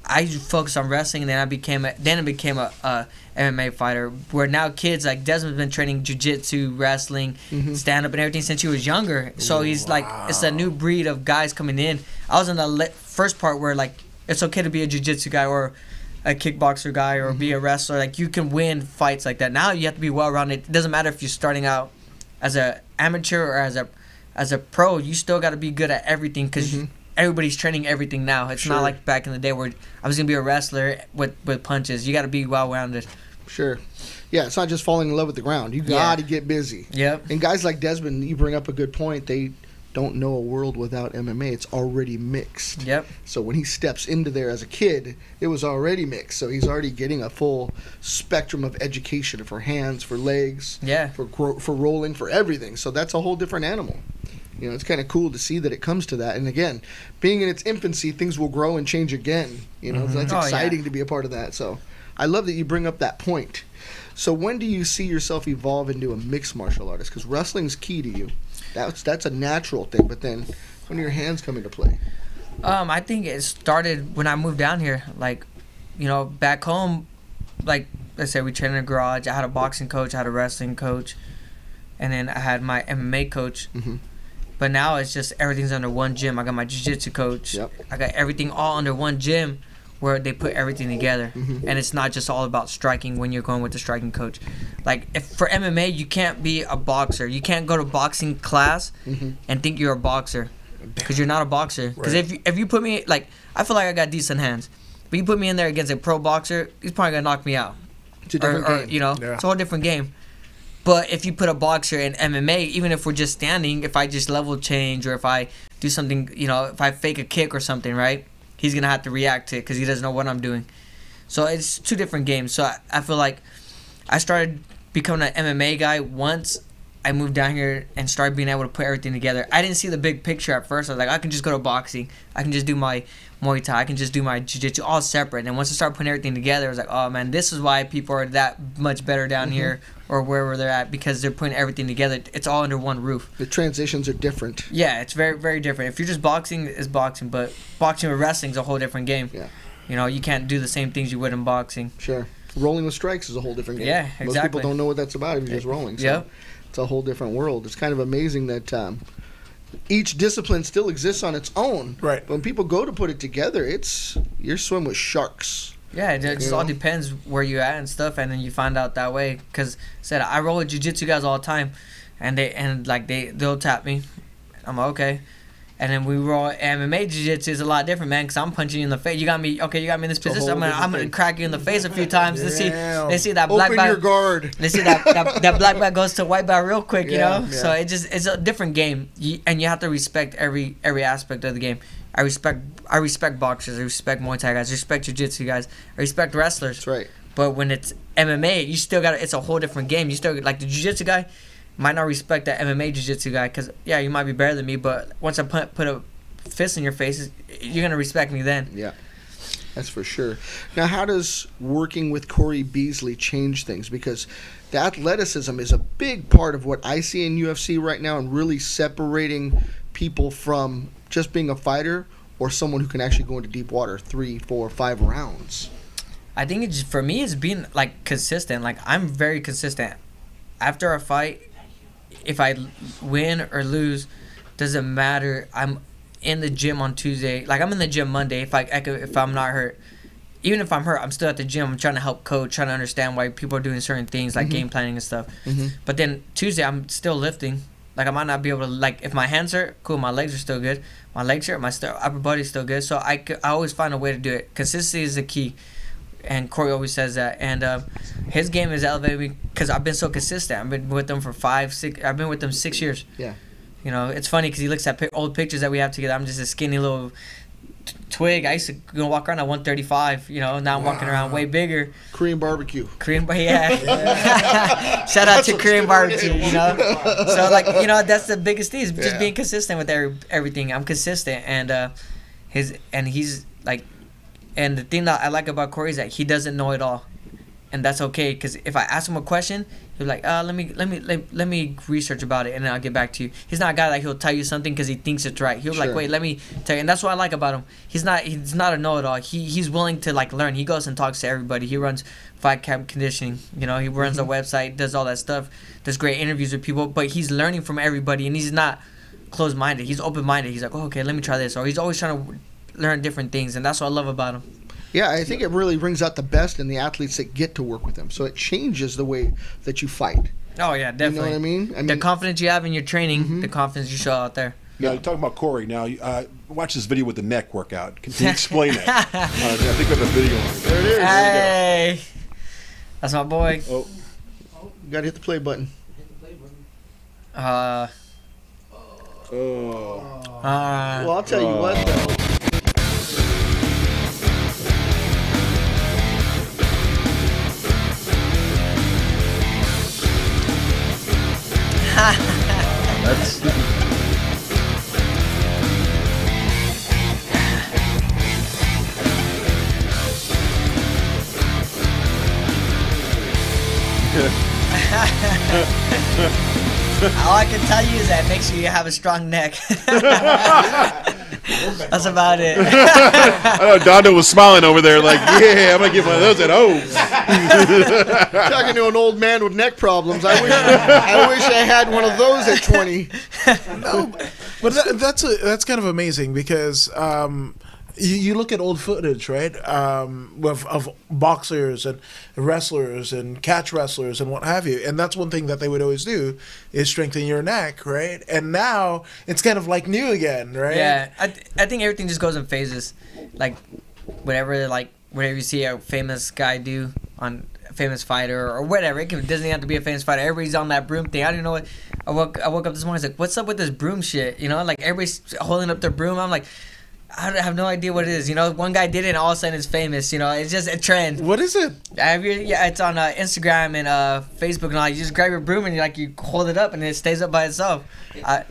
I focused on wrestling, and then I became a MMA fighter. Where now kids like Desmond's been training jiu-jitsu, wrestling, stand up, and everything since he was younger. So he's like, it's a new breed of guys coming in. I was in the first part where like it's okay to be a jiu-jitsu guy or a kickboxer guy or be a wrestler. Like you can win fights like that. Now you have to be well-rounded. It doesn't matter if you're starting out as a amateur or as a pro. You still got to be good at everything because everybody's training everything now. It's not like back in the day where I was gonna be a wrestler with punches. You got to be well-rounded. Sure. Yeah, it's not just falling in love with the ground. You got to get busy. Yep. And guys like Desmond, you bring up a good point. They don't know a world without MMA. It's already mixed. Yep. So when he steps into there as a kid, it was already mixed. So he's already getting a full spectrum of education for hands, for legs, for rolling, for everything. So that's a whole different animal. It's kind of cool to see that it comes to that. And again, being in its infancy, things will grow and change again. So that's exciting to be a part of that. So I love that you bring up that point. So when do you see yourself evolve into a mixed martial artist? Because wrestling's key to you. That's a natural thing, but then when do your hands come into play? I think it started when I moved down here. Like, back home, like let's say we trained in a garage. I had a boxing coach, I had a wrestling coach, and then I had my MMA coach. But now it's just everything's under one gym. I got my jiu-jitsu coach. Yep. I got everything all under one gym where they put everything together. And it's not just all about striking when you're going with the striking coach. Like, if for MMA, you can't be a boxer. You can't go to boxing class and think you're a boxer because you're not a boxer. Because if you put me, like, I feel like I got decent hands. But you put me in there against a pro boxer, he's probably going to knock me out. It's a different game. You know, it's a whole different game. But if you put a boxer in MMA, even if we're just standing, if I just level change or if I do something, you know, if I fake a kick or something, right, he's going to have to react to it because he doesn't know what I'm doing. So it's two different games. So I feel like I started becoming an MMA guy once I moved down here and started being able to put everything together. I didn't see the big picture at first. I was like, I can just go to boxing. I can just do my Muay Thai. I can just do my Jiu-Jitsu, all separate. And once I started putting everything together, I was like, oh, man, this is why people are that much better down here or wherever they're at, because they're putting everything together. It's all under one roof. The transitions are different. Yeah, it's very, very different. If you're just boxing, it's boxing. But boxing with wrestling is a whole different game. Yeah. You know, you can't do the same things you would in boxing. Sure. Rolling with strikes is a whole different game. Yeah, exactly. Most people don't know what that's about if you're just rolling. So Yep. it's a whole different world. It's kind of amazing that each discipline still exists on its own. Right. When people go to put it together, you're swimming with sharks. Yeah, it just all depends where you're at and stuff, and then you find out that way. Because I roll with jiu-jitsu guys all the time, and they'll tap me. I'm like, okay. And then we roll MMA jiu-jitsu is a lot different, man, because I'm punching you in the face. You got me in this position. I'm gonna crack you in the face a few times. They see that black Open belt. your guard. They see that black belt goes to white belt real quick, you know. Yeah. So it's a different game, and you have to respect every aspect of the game. I respect boxers. I respect Muay Thai guys. I respect jiu-jitsu guys. I respect wrestlers. That's right. But when it's MMA, you still got it's a whole different game. You still like the jiu-jitsu guy might not respect that MMA jiu-jitsu guy because you might be better than me, but once I put a fist in your face, you're gonna respect me then. Yeah, that's for sure. Now, how does working with Corey Beasley change things? Because the athleticism is a big part of what I see in UFC right now, and really separating people from just being a fighter or someone who can actually go into deep water 3, 4, 5 rounds. I think it's for me, it's being like consistent. Like I'm very consistent. After a fight, if I win or lose, doesn't matter. I'm in the gym on Tuesday. Like I'm in the gym Monday if I'm not hurt. Even if I'm hurt, I'm still at the gym. I'm trying to help coach, trying to understand why people are doing certain things like game planning and stuff. But then Tuesday, I'm still lifting. Like I might not be able to, like if my hands hurt, cool, my legs are still good. My legs hurt, my upper body's still good. So I always find a way to do it. Consistency is the key. And Corey always says that. And his game is elevated because I've been so consistent. I've been with him for 5, 6. I've been with them 6 years. Yeah. You know, it's funny because he looks at old pictures that we have together. I'm just a skinny little twig. I used to go walk around at 135. You know, now I'm walking around way bigger. Korean barbecue. Yeah. Shout out to Korean barbecue. You know, so like that's the biggest thing is just being consistent with everything. I'm consistent, and he's like. And the thing that I like about Corey is that he doesn't know it all, and that's okay. Because if I ask him a question, he'll be like, let me research about it, and then I'll get back to you. He's not a guy that he'll tell you something because he thinks it's right. He'll be like, wait, let me tell you. And that's what I like about him. He's not a know-it-all. He's willing to like learn. He goes and talks to everybody. He runs Fight Camp Conditioning. You know, he runs a website, does all that stuff, does great interviews with people. But he's learning from everybody, and he's not closed-minded. He's open-minded. He's like, oh, okay, let me try this. Or he's always trying to learn different things, and that's what I love about him. Yeah, I think it really brings out the best in the athletes that get to work with him. So it changes the way that you fight. Oh yeah, definitely. You know what I mean? The confidence you have in your training, the confidence you show out there. Now, you're talking about Corey. Now, watch this video with the neck workout. Can you explain that? I think we have a video. There it is. Hey, that's my boy. Oh, you gotta hit the play button. Oh. Well, I'll tell you what, though. That's... All I can tell you is that make sure you have a strong neck. That's about it. I know Dondo was smiling over there like, yeah, I'm going to get one of those at home. Talking to an old man with neck problems. I wish I had one of those at 20. No, But that's kind of amazing because you look at old footage, right? Of boxers and wrestlers and catch wrestlers and what have you, and that's one thing that they would always do is strengthen your neck, right? And now it's kind of like new again, right? Yeah, I think everything just goes in phases. Like whatever you see a famous guy do on a famous fighter or whatever. It doesn't have to be a famous fighter. Everybody's on that broom thing. I don't even know what. I woke up this morning. I was like, what's up with this broom shit? You know, like everybody's holding up their broom. I'm like, I have no idea what it is. You know, one guy did it and all of a sudden it's famous. You know, it's just a trend. What is it? Yeah, it's on Instagram and Facebook and all. You just grab your broom and you hold it up and it stays up by itself. There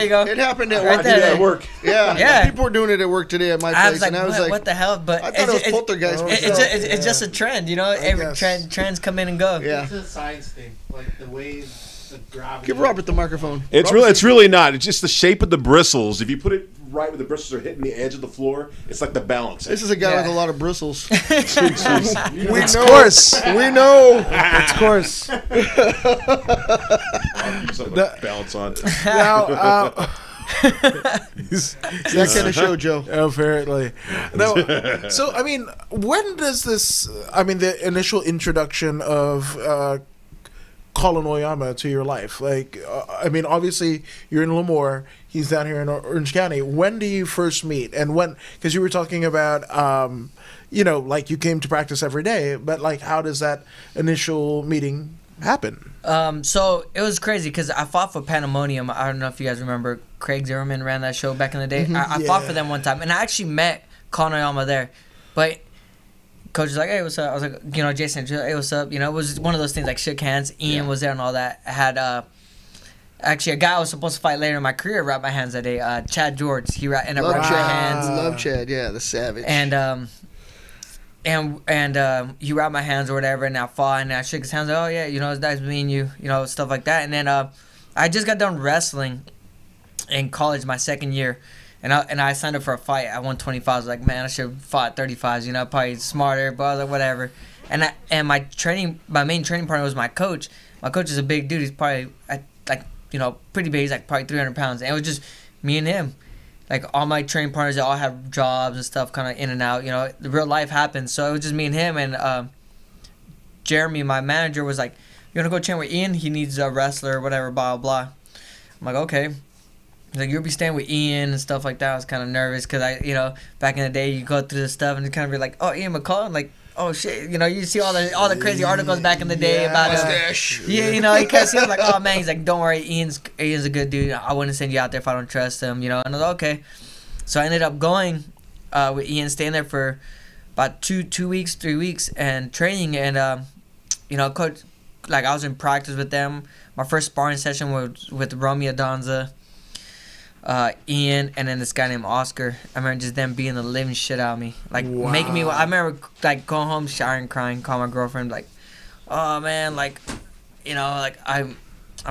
you go. It happened at Right work. there. At work. Yeah, Yeah. people were doing it at work today at my place, I was like, and I was like, what the hell? But I thought it was poltergeist. It's just a trend, you know. Every guess. trends come in and go. Yeah. It's a science thing, like the way the gravity. Give Robert the microphone. It's really not. It's just the shape of the bristles. If you put it right where the bristles are hitting the edge of the floor, it's like the balance. This is a guy Yeah. with a lot of bristles. we Of course. We know. Of course. something like balance on it. Now, That kind of show, Joe. apparently. No. So, I mean, when does this? I mean, the initial introduction of Colin Oyama to your life. Like, I mean, obviously you're in Lemoore. He's down here in Orange County. When do you first meet? And when? Because you were talking about, you know, like you came to practice every day. But like, how does that initial meeting happen? So it was crazy because I fought for Pandemonium. I don't know if you guys remember. Craig Zimmerman ran that show back in the day. I fought for them one time, and I actually met Colin Oyama there. But coach was like, "Hey, what's up?" I was like, "You know, Jason, hey, what's up?" You know, it was one of those things like shook hands. Ian was there and all that. I had actually a guy I was supposed to fight later in my career wrapped my hands that day. Chad George. He ended up Love wrapping my Chad. hands. Love Chad. Yeah, the savage. And he wrapped my hands or whatever, and I fought, and I shook his hands. Like, oh yeah, you know, it's nice meeting you, you know, stuff like that. And then I just got done wrestling in college my second year, and I signed up for a fight at 125. I was like, man, I should have fought 35s, you know, probably smarter, but I was like, whatever. And my main training partner was my coach. My coach is a big dude. He's probably pretty big. He's like probably 300 pounds, and it was just me and him. Like, all my training partners, they all have jobs and stuff, kind of in and out. You know, the real life happens. So it was just me and him. And Jeremy, my manager, was like, "You want to go train with Ian? He needs a wrestler or whatever, blah, blah, blah." I'm like, okay. He's like, "You'll be staying with Ian," and stuff like that. I was kind of nervous because back in the day, you go through this stuff and you kind of be like, "Oh, Ian McCall," and like, "Oh shit," you know, you see all the crazy articles back in the day about mustache. yeah, you know, you kind of see him like, "Oh man," he's like, "Don't worry, Ian's a good dude. I wouldn't send you out there if I don't trust him," you know. And I was like, okay. So I ended up going with Ian, staying there for about 3 weeks, and training. And you know, coach, like, I was in practice with them. My first sparring session was with Romy Adonza, Ian, and then this guy named Oscar. I remember just them beating the living shit out of me, like making me. I remember like going home, showering, crying, calling my girlfriend like, "Oh man, like, you know, like I'm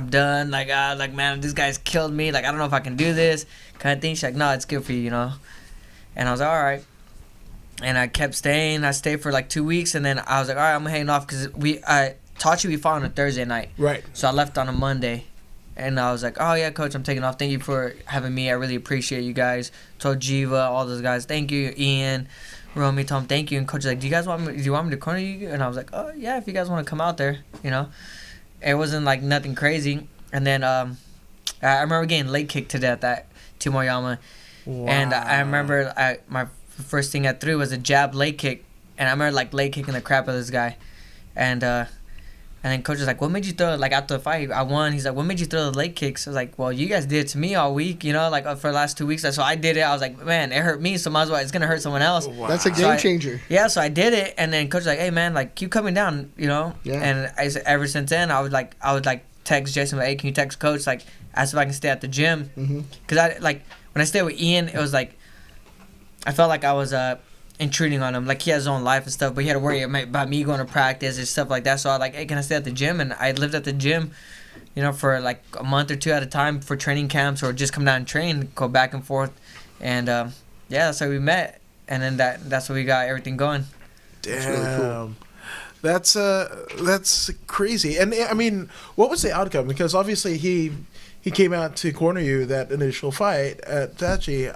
done. Like, man, this guy's killed me. Like, I don't know if I can do this kind of thing." She's like, "No, it's good for you, you know." And I was like, all right. And I kept staying. I stayed for like 2 weeks, and then I was like, all right, I'm hanging off because we fought on a Thursday night. Right. So I left on a Monday. And I was like, "Oh yeah, coach, I'm taking off. Thank you for having me. I really appreciate you guys." Told Jiva, all those guys, "Thank you." Ian, Romy, Tom, "Thank you." And coach was like, do you want me to corner you?" And I was like, "Oh yeah, if you guys want to come out there, you know." It wasn't like nothing crazy. And then I remember getting leg kicked to death at Timoyama. Wow. And I remember my first thing I threw was a jab leg kick, and I remember like leg kicking the crap out of this guy, and then coach was like, "What made you throw it?" Like, after the fight, I won. He's like, "What made you throw the leg kicks?" I was like, "Well, you guys did it to me all week, you know, like for the last 2 weeks." So I did it. I was like, "Man, it hurt me, so might as well. It's gonna hurt someone else." Wow. That's a So game changer. Yeah, so I did it, and then coach was like, "Hey man, like, keep coming down, you know." Yeah. And ever since then, I would like text Jason, like, "Hey, can you text coach, like, ask if I can stay at the gym?" Because I like when I stayed with Ian, it was like I felt like I was intruding on him. Like, he has his own life and stuff, but he had to worry about me going to practice and stuff like that. So I was like, "Hey, can I stay at the gym?" And I lived at the gym, you know, for like a month or two at a time for training camps, or just come down and train, go back and forth. And yeah, that's how we met. And then that's where we got everything going. Damn. really cool. That's crazy. And I mean, what was the outcome? Because obviously he he came out to corner you that initial fight at Tachi.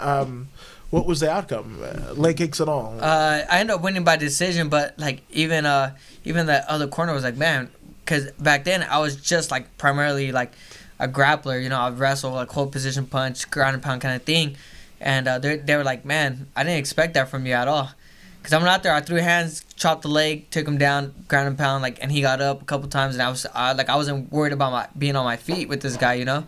What was the outcome? Leg kicks and all. I ended up winning by decision, but like even the other corner was like, man, because back then I was just like primarily like a grappler. You know, I'd wrestle, like hold position punch, ground and pound kind of thing. And they were like, man, I didn't expect that from you at all. Because I went out there, I threw hands, chopped the leg, took him down, ground and pound, like, and he got up a couple times, and I wasn't worried about being on my feet with this guy, you know.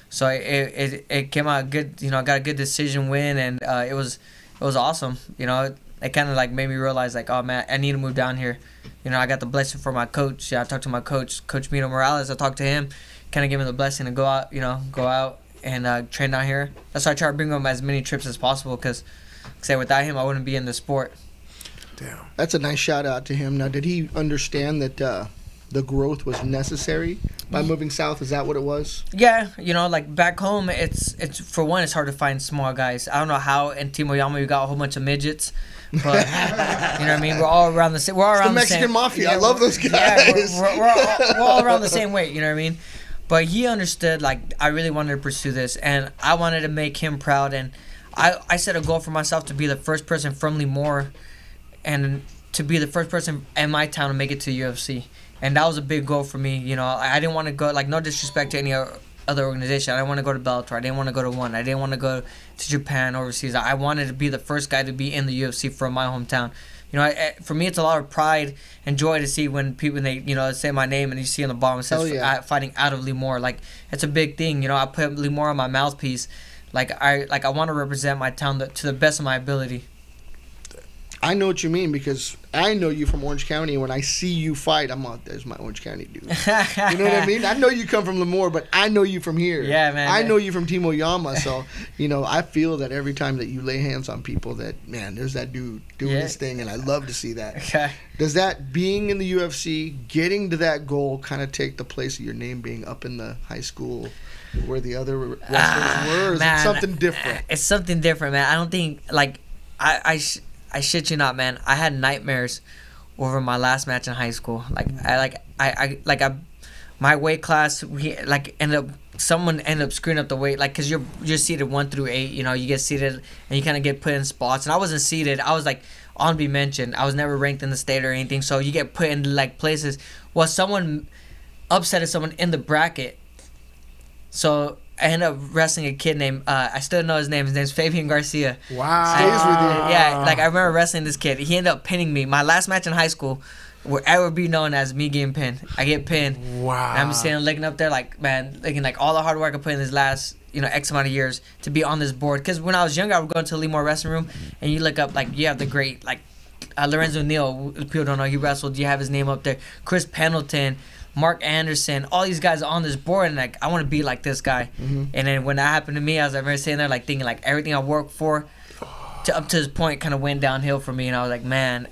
So it came out good, you know. I got a good decision win, and it was awesome, you know. It kind of like made me realize like, oh man, I need to move down here. You know, I got the blessing from my coach. Yeah, I talked to my coach, Coach Mino Morales. I talked to him, kind of gave him the blessing to go out and train down here. That's why I try to bring him as many trips as possible, because say without him I wouldn't be in the sport. Damn. That's a nice shout out to him. Now, did he understand that the growth was necessary by moving south? Is that what it was? Yeah, you know, like back home, it's for one, it's hard to find small guys. I don't know how in Team Oyama we got a whole bunch of midgets, but you know what I mean. We're all around the same. We're all around the the same. Mexican mafia. Yeah, I love those guys. Yeah, we're all around the same weight. You know what I mean? But he understood, like, I really wanted to pursue this, and I wanted to make him proud. And I set a goal for myself to be the first person from Lemoore and to be the first person in my town to make it to UFC. And that was a big goal for me. You know, I didn't want to go, like, no disrespect to any other organization. I didn't want to go to Bellator. I didn't want to go to ONE. I didn't want to go to Japan, overseas. I wanted to be the first guy to be in the UFC from my hometown. You know, for me, it's a lot of pride and joy to see when people, they, you know, say my name and you see on the bottom it says fighting out of Lemoore. Like, it's a big thing. You know, I put Lemoore on my mouthpiece. I want to represent my town to the best of my ability. I know what you mean, because I know you from Orange County. When I see you fight, I'm like, there's my Orange County dude. You know what I mean? I know you come from Lemoore, but I know you from here. Yeah, man. I know you from Team Oyama, so, you know, I feel that every time that you lay hands on people that, man, there's that dude doing his thing, and I love to see that. Okay. Does that, being in the UFC, getting to that goal, kind of take the place of your name being up in the high school where the other wrestlers were? Or is it something different? It's something different, man. I don't think, like, I shit you not, man. I had nightmares over my last match in high school. My weight class, someone ended up screwing up the weight, like, cause you're seated 1 through 8. You know, you get seated and you kind of get put in spots. And I wasn't seated. I was like on be mentioned. I was never ranked in the state or anything. So you get put in like places. Well, someone upsetted someone in the bracket. So I ended up wrestling a kid named, I still know his name. His name's Fabian Garcia. Wow. Stays with you. Yeah, like I remember wrestling this kid. He ended up pinning me. My last match in high school, where I would be known as me getting pinned. I get pinned. Wow. And I'm just sitting looking up there like, man, looking like all the hard work I put in this last, you know, X amount of years to be on this board. Because when I was younger, I would go into the Lemoore wrestling room and you look up, like, you have the great, like, Lorenzo Neal. People don't know he wrestled. You have his name up there. Chris Pendleton. Mark Anderson, all these guys on this board, and like I want to be like this guy. Mm-hmm. And then when that happened to me, I was like sitting there like thinking like everything I worked for, up to this point, kind of went downhill for me, and I was like, man.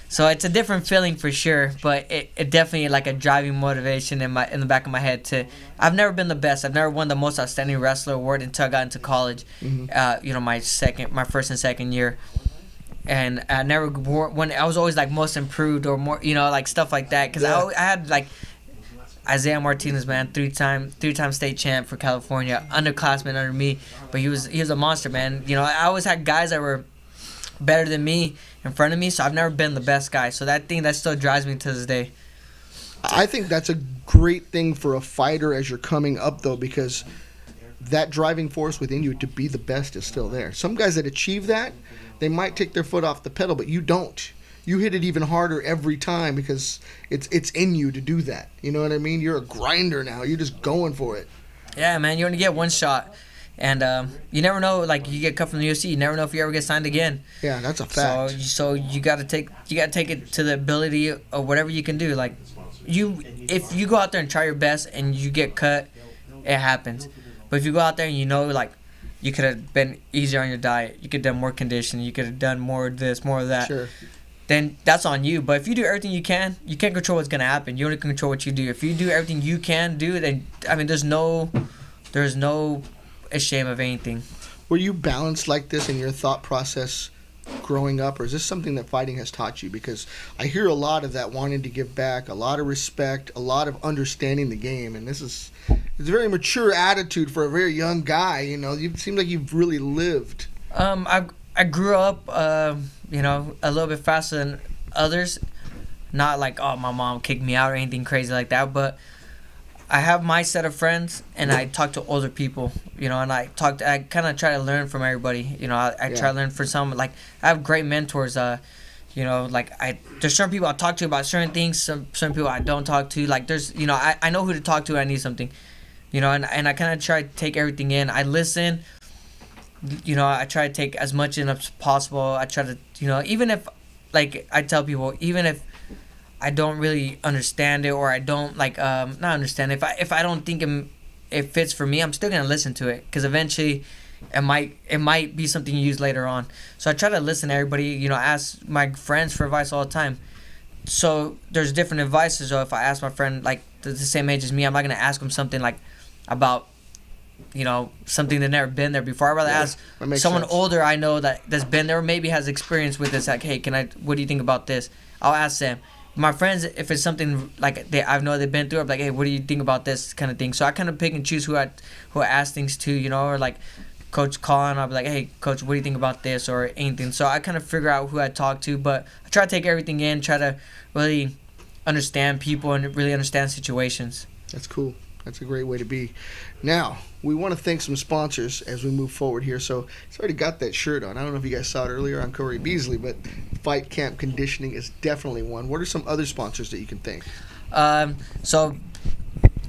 So it's a different feeling for sure, but it definitely like a driving motivation in the back of my head to. I've never been the best. I've never won the most outstanding wrestler award until I got into college. Mm-hmm. You know, my first and second year. And I never when I was always like most improved or more, you know, like stuff like that. Because I had like Isaiah Martinez, man, three-time state champ for California, underclassman under me, but he was a monster, man. You know, I always had guys that were better than me in front of me, so I've never been the best guy. So that still drives me to this day. I think that's a great thing for a fighter as you're coming up, though, because that driving force within you to be the best is still there. Some guys that achieve that, they might take their foot off the pedal, but you don't. You hit it even harder every time because it's in you to do that. You know what I mean? You're a grinder now. You're just going for it. Yeah, man. You only get one shot. And you never know, like, you get cut from the UFC, you never know if you ever get signed again. Yeah, that's a fact. So you gotta take it to the ability of whatever you can do. Like, if you go out there and try your best and you get cut, it happens. But if you go out there and you know, like, you could have been easier on your diet, you could have done more conditioning, you could have done more of this, more of that. Sure. Then that's on you. But if you do everything you can't control what's gonna happen. You only can control what you do. If you do everything you can do, then I mean, there's no shame of anything. Were you balanced like this in your thought process growing up, or is this something that fighting has taught you? Because I hear a lot of that, wanting to give back, a lot of respect, a lot of understanding the game, and it's a very mature attitude for a very young guy. You know, you seem like you've really lived. I grew up, you know, a little bit faster than others. Not like, oh, my mom kicked me out or anything crazy like that, but I have my set of friends, and I talk to older people, you know, and I kind of try to learn from everybody, you know. I try to learn from some, like, I have great mentors, you know, like, there's certain people I talk to about certain things, some people I don't talk to, like, there's, you know, I know who to talk to when I need something, you know, and I kind of try to take everything in. I listen, you know, I try to take as much in as possible. I try to, you know, even if, like, I tell people, even if I don't really understand it, or I don't not understand it, if I don't think it fits for me, I'm still gonna listen to it, because eventually it might be something you use later on. So I try to listen to everybody, you know, ask my friends for advice all the time. So there's different advices. So if I ask my friend like the same age as me, I'm not gonna ask him something like about, you know, something that's never been there before. I'd rather ask someone older I know that's been there, maybe has experience with this, like, hey, what do you think about this? I'll ask them. My friends, if it's something like I know they've been through, I'm like, hey, what do you think about this kind of thing? So I kind of pick and choose who I ask things to, you know, or like Coach Colin, I'll be like, hey, Coach, what do you think about this, or anything. So I kind of figure out who I talk to, but I try to take everything in, try to really understand people and really understand situations. That's cool. That's a great way to be. Now, we want to thank some sponsors as we move forward here. So, it's already got that shirt on. I don't know if you guys saw it earlier on Corey Beasley, but Fight Camp Conditioning is definitely one. What are some other sponsors that you can thank? So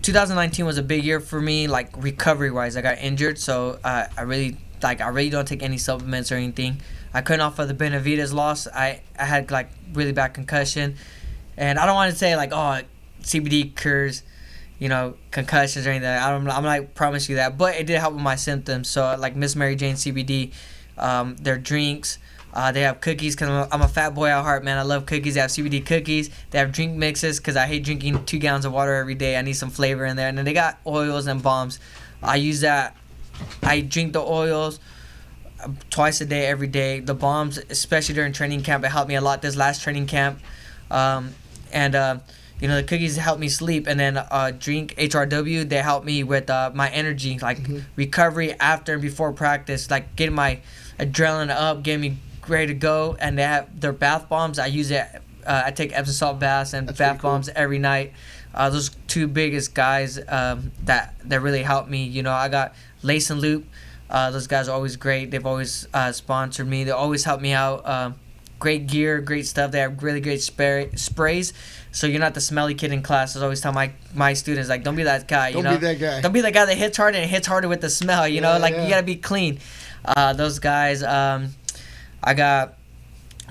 2019 was a big year for me, like recovery-wise. I got injured, so I really don't take any supplements or anything. I couldn't off of the Benavides loss. I had like really bad concussion, and I don't want to say like, oh, CBD cures, you know, concussions or anything. I'm not promise you that, but it did help with my symptoms. So like Miss Mary Jane CBD, their drinks, they have cookies, because I'm a fat boy at heart, man. I love cookies. They have CBD cookies. They have drink mixes, because I hate drinking 2 gallons of water every day. I need some flavor in there. And then they got oils and balms. I use that. I drink the oils twice a day, every day. The balms, especially during training camp, it helped me a lot this last training camp. You know, the cookies help me sleep, and then drink HRW, they help me with my energy, like recovery after and before practice, like getting my adrenaline up, getting me ready to go. And they have their bath bombs. I use it. I take Epsom salt baths and bath bombs every night. Those 2 biggest guys that really help me. You know, I got Lace and Loop. Those guys are always great. They've always sponsored me. They always help me out. Great gear, great stuff. They have really great sprays. So you're not the smelly kid in class. I always tell my students, like, don't be that guy. Don't be that guy. Don't be the guy that hits harder and hits harder with the smell. You know, like you gotta be clean. Those guys. I got,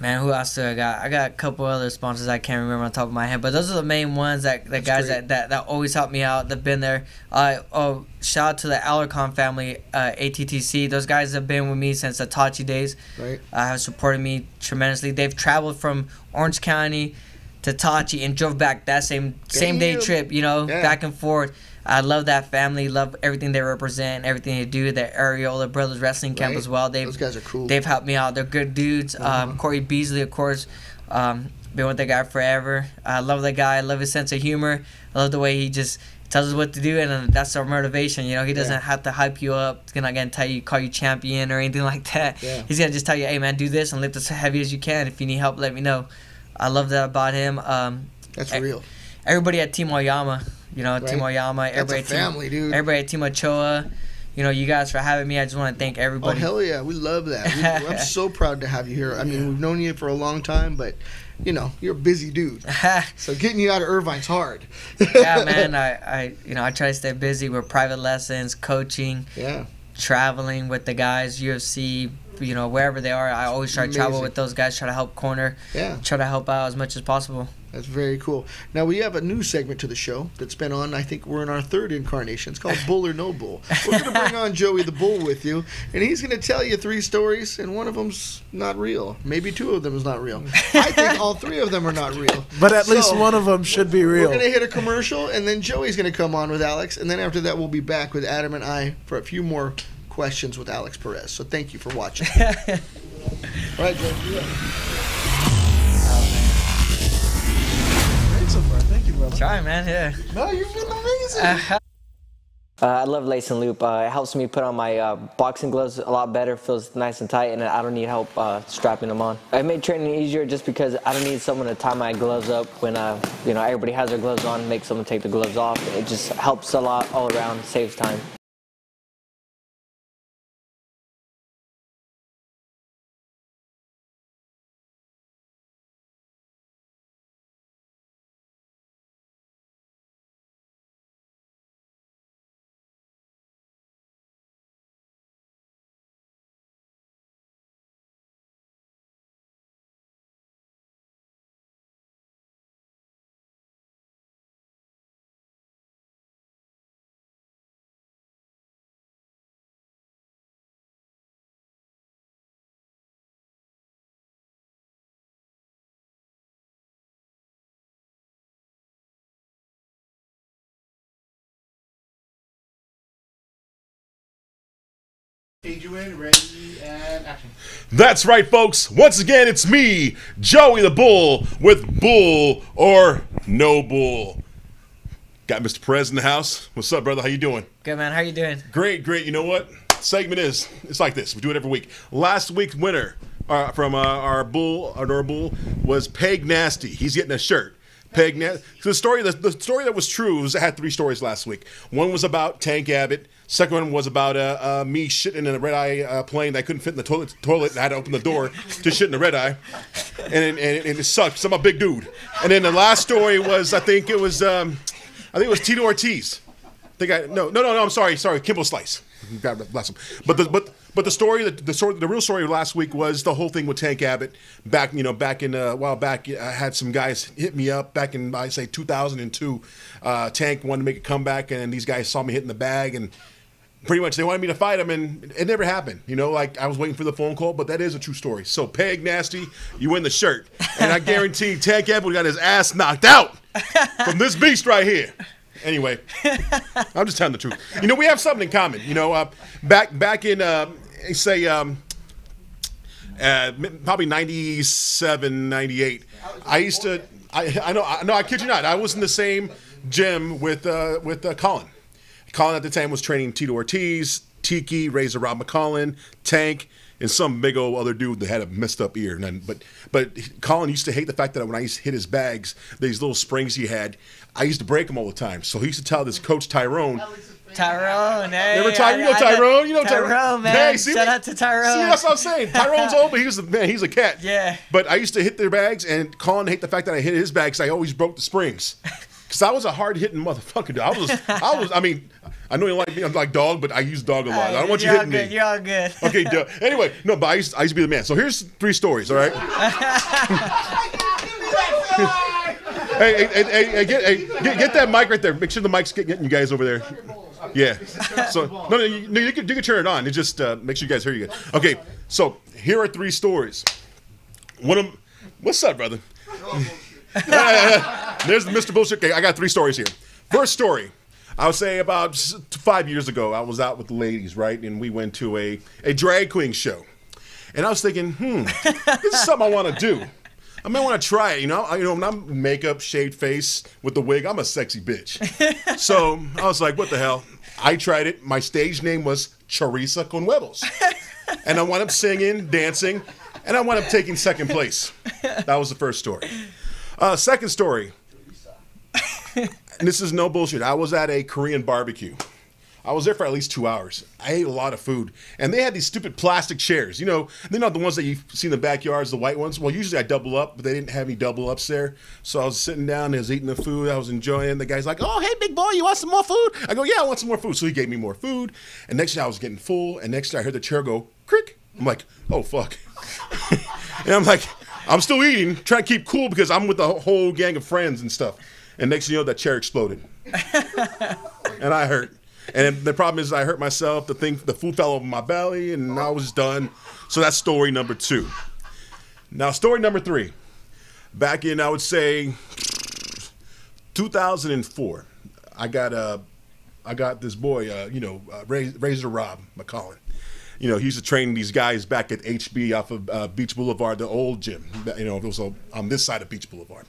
man, who else do I got? I got a couple other sponsors I can't remember on top of my head, but those are the main ones that guys that always help me out. They've been there. Shout out to the Alarcon family, ATTC. Those guys have been with me since the Tachi days. Right. Have supported me tremendously. They've traveled from Orange County to Tachi and drove back that same day trip, you know, back and forth. I love that family, love everything they represent, everything they do. The Areola Brothers Wrestling Camp as well. Those guys are cool. They've helped me out. They're good dudes. Corey Beasley, of course, been with that guy forever. I love that guy. I love his sense of humor. I love the way he just tells us what to do, and that's our motivation. You know, he doesn't have to hype you up. He's not gonna call you champion or anything like that. Yeah. He's gonna just tell you, hey man, do this and lift as heavy as you can. If you need help, let me know. I love that about him. That's real. Everybody at Team Oyama, you know, Team Oyama. That's a family, dude. Everybody at Team Ochoa. You know, you guys for having me. I just want to thank everybody. Oh, hell yeah. We love that. I'm so proud to have you here. I mean, we've known you for a long time, but, you know, you're a busy dude. So getting you out of Irvine's hard. Yeah, man. I try to stay busy with private lessons, coaching, traveling with the guys, UFC, you know, wherever they are. I always try to travel with those guys, try to help corner, try to help out as much as possible. That's very cool. Now, we have a new segment to the show that's been on, I think we're in our 3rd incarnation. It's called Bull or No Bull. We're going to bring on Joey the Bull with you, and he's going to tell you 3 stories, and one of them's not real. Maybe 2 of them is not real. I think all 3 of them are not real. But at least one of them should be real. We're going to hit a commercial, and then Joey's going to come on with Alex, and then after that we'll be back with Adam and I for a few more questions with Alex Perez. So thank you for watching. All right, Joe. You up. Great so far. Thank you, brother. Try, man. Yeah. No, you've been amazing. I love lace and loop. It helps me put on my boxing gloves a lot better. Feels nice and tight, and I don't need help strapping them on. It made training easier just because I don't need someone to tie my gloves up when everybody has their gloves on. Make someone take the gloves off. It just helps a lot all around. Saves time. Adrian, ready, and action. That's right, folks. Once again, it's me, Joey the Bull, with Bull or No Bull. Got Mr. Perez in the house. What's up, brother? How you doing? Good, man. How you doing? Great, great. You know what? Segment it's like this. We do it every week. Last week's winner from our Bull was Peg Nasty. He's getting a shirt. Peg Nasty. So the story that was true was I had 3 stories last week. One was about Tank Abbott. Second one was about me shitting in a red-eye plane that I couldn't fit in the toilet and I had to open the door to shit in the red-eye. And it sucked because I'm a big dude. And then the last story was, I think it was Tito Ortiz. I'm sorry, Kimbo Slice. God bless him. But the real story of last week was the whole thing with Tank Abbott. Back in a while back, I had some guys hit me up back in, I say, 2002. Tank wanted to make a comeback, and these guys saw me hitting the bag, and pretty much they wanted me to fight him, and it never happened. Like I was waiting for the phone call, but that is a true story. So Peg Nasty, you win the shirt, and I guarantee Tank Abbott got his ass knocked out from this beast right here. Anyway, I'm just telling the truth. We have something in common. Back in probably 97, 98. I kid you not. I was in the same gym with Colin. Colin at the time was training Tito Ortiz, Tiki, Razor Rob McCollin, Tank, and some big old other dude that had a messed up ear. But Colin used to hate the fact that when I used to hit his bags, these little springs he had, I used to break them all the time. So he used to tell this coach Tyrone. Tyrone, hey. Remember Tyrone? Tyrone, man. Hey, Shout out to Tyrone. See, that's what I'm saying. Tyrone's old, but he's a cat. Yeah. But I used to hit their bags, and Colin hate the fact that I hit his bags. I always broke the springs. Because I was a hard-hitting motherfucker, dude. I know you like me. I'm like dog, but I use dog a lot. I don't want you hitting me. You're all good. Okay, anyway, no, but I used to be the man. So here's 3 stories, all right? Hey, get that mic right there. Make sure the mic's getting you guys over there. Yeah. So no, you can turn it on. It just make sure you guys hear you guys. Okay, so here are 3 stories. One of them. What's up, brother? There's the Mr. Bullshit. Okay, I got 3 stories here. First story. I would say about 5 years ago, I was out with the ladies, right? And we went to a drag queen show. And I was thinking, this is something I want to do. I might want to try it, when I'm makeup, shaved face with the wig, I'm a sexy bitch. So I was like, what the hell? I tried it. My stage name was Charissa con Huevos. And I wound up singing, dancing, and I wound up taking 2nd place. That was the first story. Second story. And this is no bullshit. I was at a Korean barbecue. I was there for at least 2 hours. I ate a lot of food. And they had these stupid plastic chairs. They're not the ones that you see in the backyards, the white ones. Well, usually I double up, but they didn't have any double ups there. So I was sitting down, I was eating the food, I was enjoying it. The guy's like, oh, hey, big boy, you want some more food? I go, yeah, I want some more food. So he gave me more food. And next thing I was getting full. And next thing I heard the chair go, crick. I'm like, oh, fuck. And I'm like, I'm still eating, trying to keep cool because I'm with a whole gang of friends and stuff. And next thing you know, that chair exploded. And I hurt. And the problem is I hurt myself. The food fell over my belly, and I was done. So that's story number 2. Now, story number 3. Back in, I would say, 2004, I got this boy, Razor Rob McCollin. You know, he used to train these guys back at HB off of Beach Boulevard, the old gym. You know, it was on this side of Beach Boulevard.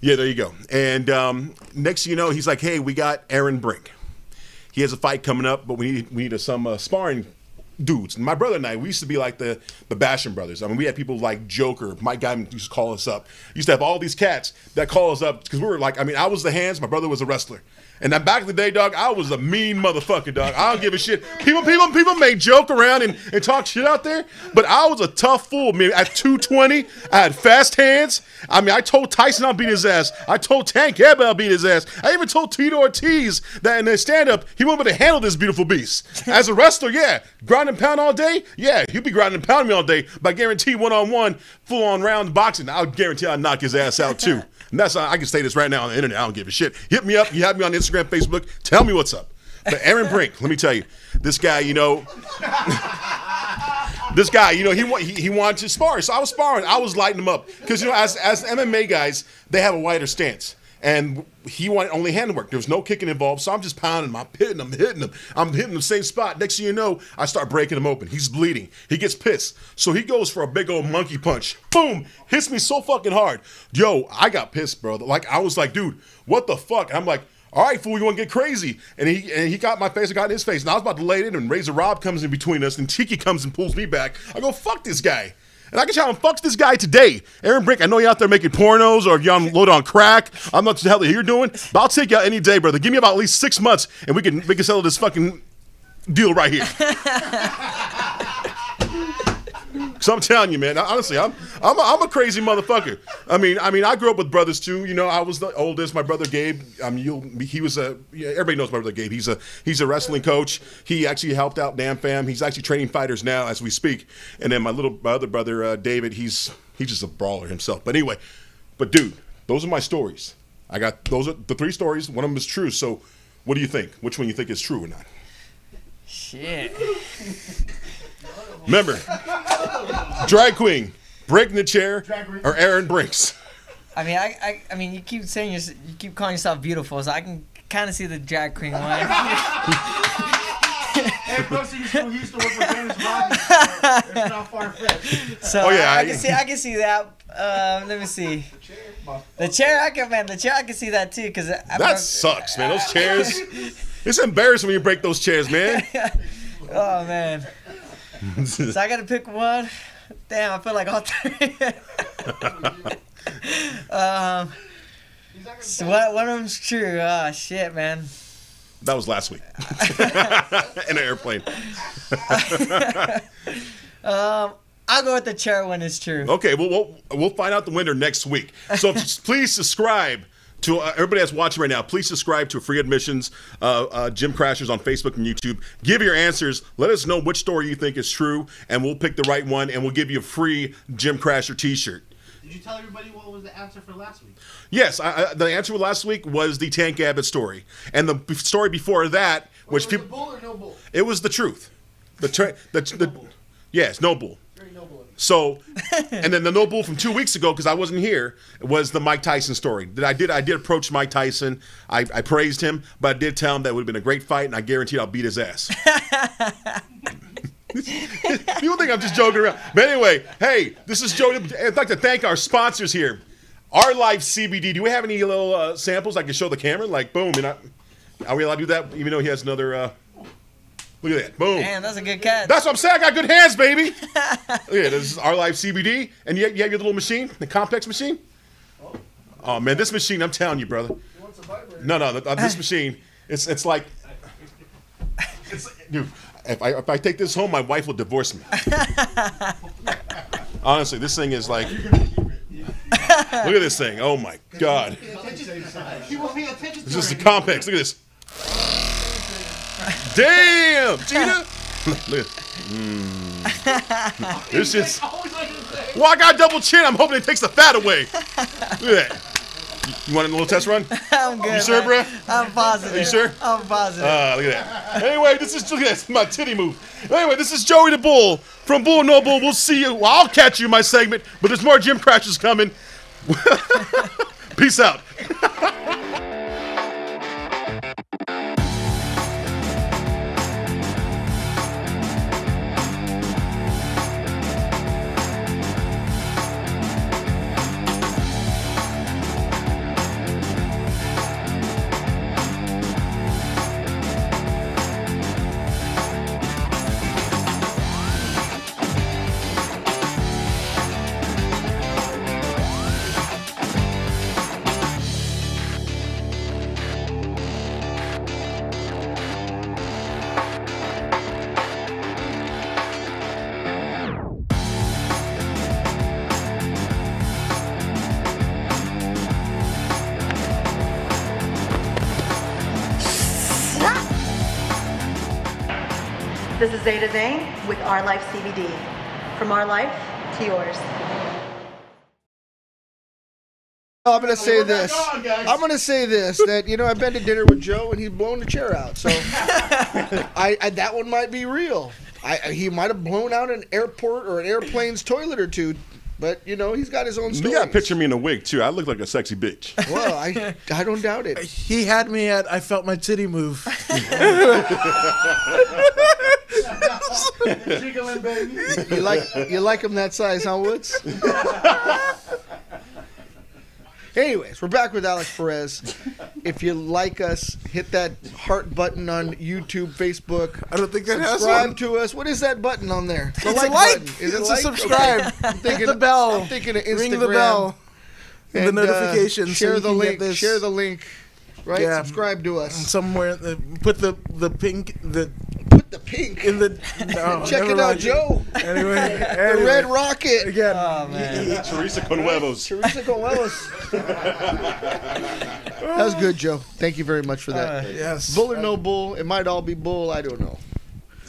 Yeah, there you go. And next thing you know, he's like, hey, we got Aaron Brink. He has a fight coming up, but we need some sparring dudes. And my brother and I, we used to be like the Basham brothers. I mean, we had people like Joker, Mike Guyman used to call us up. Used to have all these cats that call us up because we were like, I mean, I was the hands, my brother was a wrestler. And then back in the day, dog, I was a mean motherfucker, dog. I don't give a shit. People may joke around and talk shit out there, but I was a tough fool. I mean, at 220, I had fast hands. I mean, I told Tyson I'll beat his ass. I told Tank Abbott I'll beat his ass. I even told Tito Ortiz that in his stand-up, he won't be able to handle this beautiful beast. As a wrestler, yeah. Ground and pound all day? Yeah, he'll be grinding and pounding me all day. But I guarantee one-on-one, full-on round boxing, I'll guarantee I'll knock his ass out too. And that's I can say this right now on the internet. I don't give a shit. Hit me up. You have me on Instagram, Facebook. Tell me what's up. But Aaron Brink, let me tell you, this guy, you know, he wanted to spar. So I was sparring. I was lighting him up because, you know, as MMA guys, they have a wider stance. And he wanted only hand work. There was no kicking involved, so I'm just pounding him. I'm hitting him. I'm hitting the same spot. Next thing you know, I start breaking him open. He's bleeding. He gets pissed. So he goes for a big old monkey punch. Boom! Hits me so fucking hard. Yo, I got pissed, bro. Like, I was like, dude, what the fuck? And I'm like, all right, fool, you want to get crazy? And he got my face, I got in his face. And I was about to lay it in, and Razor Rob comes in between us, and Tiki comes and pulls me back. I go, fuck this guy. And I can tell him, fuck this guy today. Aaron Brink, I know you're out there making pornos or you're on load on crack. I'm not the hell that you're doing, but I'll take you out any day, brother. Give me about at least 6 months, and we can settle this fucking deal right here. So I'm telling you, man. Honestly, I'm a crazy motherfucker. I mean, I grew up with brothers too. You know, I was the oldest. My brother Gabe. He was everybody knows my brother Gabe. He's a wrestling coach. He actually helped out Nam Fam. He's actually training fighters now as we speak. And then my other brother David. He's just a brawler himself. But anyway, dude, those are my stories. Those are the 3 stories. One of them is true. So, what do you think? Which one you think is true or not? Shit. Remember, drag queen, breaking the chair, or Aaron Brinks. I mean, I mean, you keep saying you keep calling yourself beautiful, so I can kind of see the drag queen one. Hey, plus he used to work with Dennis Rodman, so it's not far-fetched. So oh, yeah, I can see that. Let me see. The chair, I can see that too, because that sucks, man. Those chairs. It's embarrassing when you break those chairs, man. Oh man. So I gotta pick one. Damn, I feel like all 3. So one of them's true. Oh shit, man. That was last week. In an airplane. I'll go with the chair one is true. Okay, well, we'll find out the winner next week. So please subscribe to everybody that's watching right now. Please subscribe to Free Admissions, Gym Crashers on Facebook and YouTube. Give your answers. Let us know which story you think is true, and we'll pick the right one, and we'll give you a free Gym Crasher T-shirt. Did you tell everybody what was the answer for last week? Yes, the answer last week was the Tank Abbott story, and the story before that, which was it bull or no bull? It was the truth. Yes, no bull. Very no bull. So, and then the no bull from 2 weeks ago, because I wasn't here, was the Mike Tyson story. I did approach Mike Tyson. I praised him, but I did tell him that it would have been a great fight, and I guaranteed I'll beat his ass. People think I'm just joking around. But anyway, hey, this is Joe. I'd like to thank our sponsors here. Our Life CBD. Do we have any little samples I can show the camera? Like, boom. And are we allowed to do that, even though he has another... Look at that. Boom. Man, that's a good catch. That's what I'm saying. I got good hands, baby. Look at this is Our Life CBD. And you have your little machine, the complex machine? Oh, man, this machine, I'm telling you, brother. No, this machine, it's like... Dude, if I take this home, my wife will divorce me. Honestly, this thing is like... Look at this thing. Oh, my God. He will pay attention to This is the complex. Look at this. Damn, Gina. Look at this shit's. Well, I got double chin. I'm hoping it takes the fat away. Look at that. You want a little test run? I'm good. You sure, bro? I'm positive. Are you sure? I'm positive. Look at that. Anyway, look at this. My titty move. Anyway, this is Joey the Bull from Bull No Bull. We'll see you. Well, I'll catch you in my segment, but there's more Gym Crashers coming. Peace out. This is Zeta Zane with Our Life CBD. From our life to yours. I'm gonna say We're back this. on, guys. I'm gonna say this that I've been to dinner with Joe and he's blown the chair out. So I that one might be real. He might have blown out an airport or an airplane's toilet or two, but he's got his own story. You got to picture me in a wig too. I look like a sexy bitch. Well, I don't doubt it. He had me at I felt my titty move. Jiggling, baby. You like him that size, huh, Woods? Anyways, we're back with Alex Perez. If you like us, hit that heart button on YouTube, Facebook. I don't think that has Subscribe one. to us. What is that button on there? The It's a like. button. Is it It's like? a subscribe. Okay. I'm thinking Hit the bell. I'm thinking of Instagram. Ring the bell. And, the notifications. so Share you the can get link. this Share the link. Right. Yeah. Subscribe to us. somewhere. Put the pink Put the pink. in the. No, Check never it out, mind. Joe. Anyway, The Red Rocket. again. Oh man. Teresa con huevos. Teresa Coelhos. That was good, Joe. Thank you very much for that. Yes. Bull or no bull? It might all be bull. I don't know.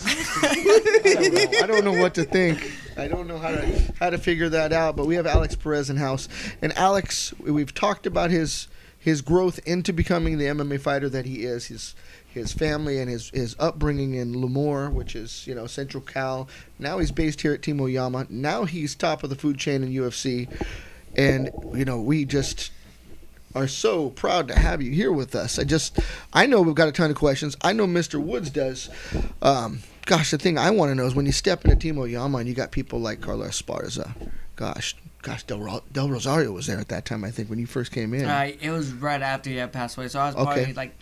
I don't know what to think. I don't know how to figure that out. But we have Alex Perez in house, and Alex, we've talked about his growth into becoming the MMA fighter that he is. His family and his upbringing in Lemoore, which is Central Cal. Now he's based here at Team Oyama. Now he's top of the food chain in UFC, and we just are so proud to have you here with us. I know we've got a ton of questions. I know Mr. Woods does. Gosh, the thing I want to know is when you step into Team Oyama and you got people like Carlos Esparza. Gosh, Del Rosario was there at that time, I think, when you first came in. It was right after he had passed away, so I was Okay. probably like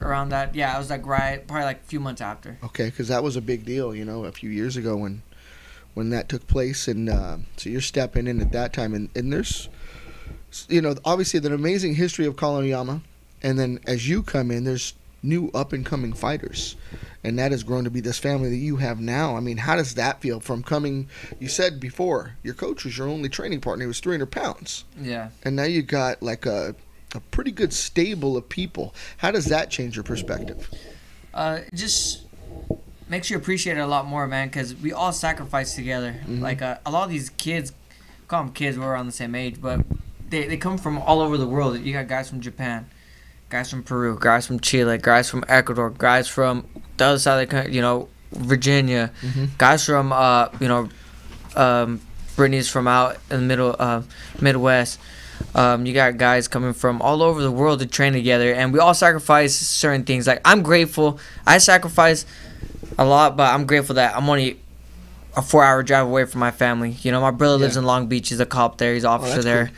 around that. Yeah, I was like probably like a few months after. Okay, because that was a big deal, a few years ago when that took place. And so you're stepping in at that time. And there's, obviously an amazing history of Colin Oyama. And then as you come in, there's new up-and-coming fighters. And that has grown to be this family that you have now. I mean, how does that feel from coming? You said before, your coach was your only training partner. He was 300 pounds. Yeah. And now you got like a pretty good stable of people. How does that change your perspective? It just makes you appreciate it a lot more, man, because we all sacrifice together. Mm-hmm. Like a lot of these kids, call them kids, we're around the same age, but they come from all over the world. You got guys from Japan, guys from Peru, guys from Chile, guys from Ecuador, guys from the other side of the country, Virginia, guys from, Brittany's from out in the Midwest. You got guys coming from all over the world to train together, and we all sacrifice certain things. Like, I'm grateful. I sacrifice a lot, but I'm grateful that I'm only a 4-hour drive away from my family. My brother lives in Long Beach. He's a cop there. He's an officer there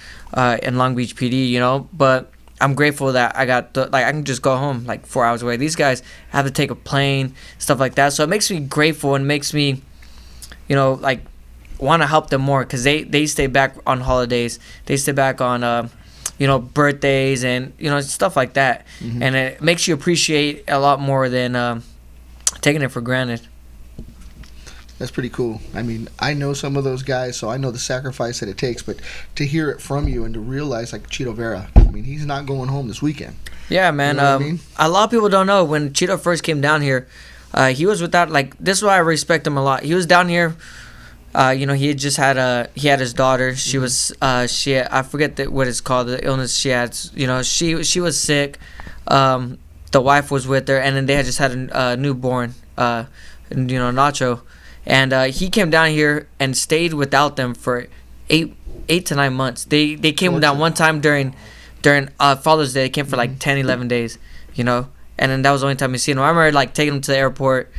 in Long Beach PD, but I'm grateful that I got I can just go home like 4 hours away. These guys have to take a plane, stuff like that. So it makes me grateful and makes me, want to help them more because they stay back on holidays. They stay back on, birthdays and, stuff like that. Mm-hmm. And it makes you appreciate a lot more than taking it for granted. That's pretty cool. I mean, I know some of those guys, so I know the sacrifice that it takes. But to hear it from you and to realize, like Chito Vera, I mean, he's not going home this weekend. Yeah, man. You know what I mean? A lot of people don't know when Chito first came down here. He was without this is why I respect him a lot. He was down here. He had just had he had his daughter. She was I forget what it's called, the illness she had. She was sick. The wife was with her, and then they had just had a newborn. Nacho. And he came down here and stayed without them for 8 to 9 months. They came down one time during Father's Day. They came for like 10, 11 days, and then that was the only time we seen him. I remember taking him to the airport,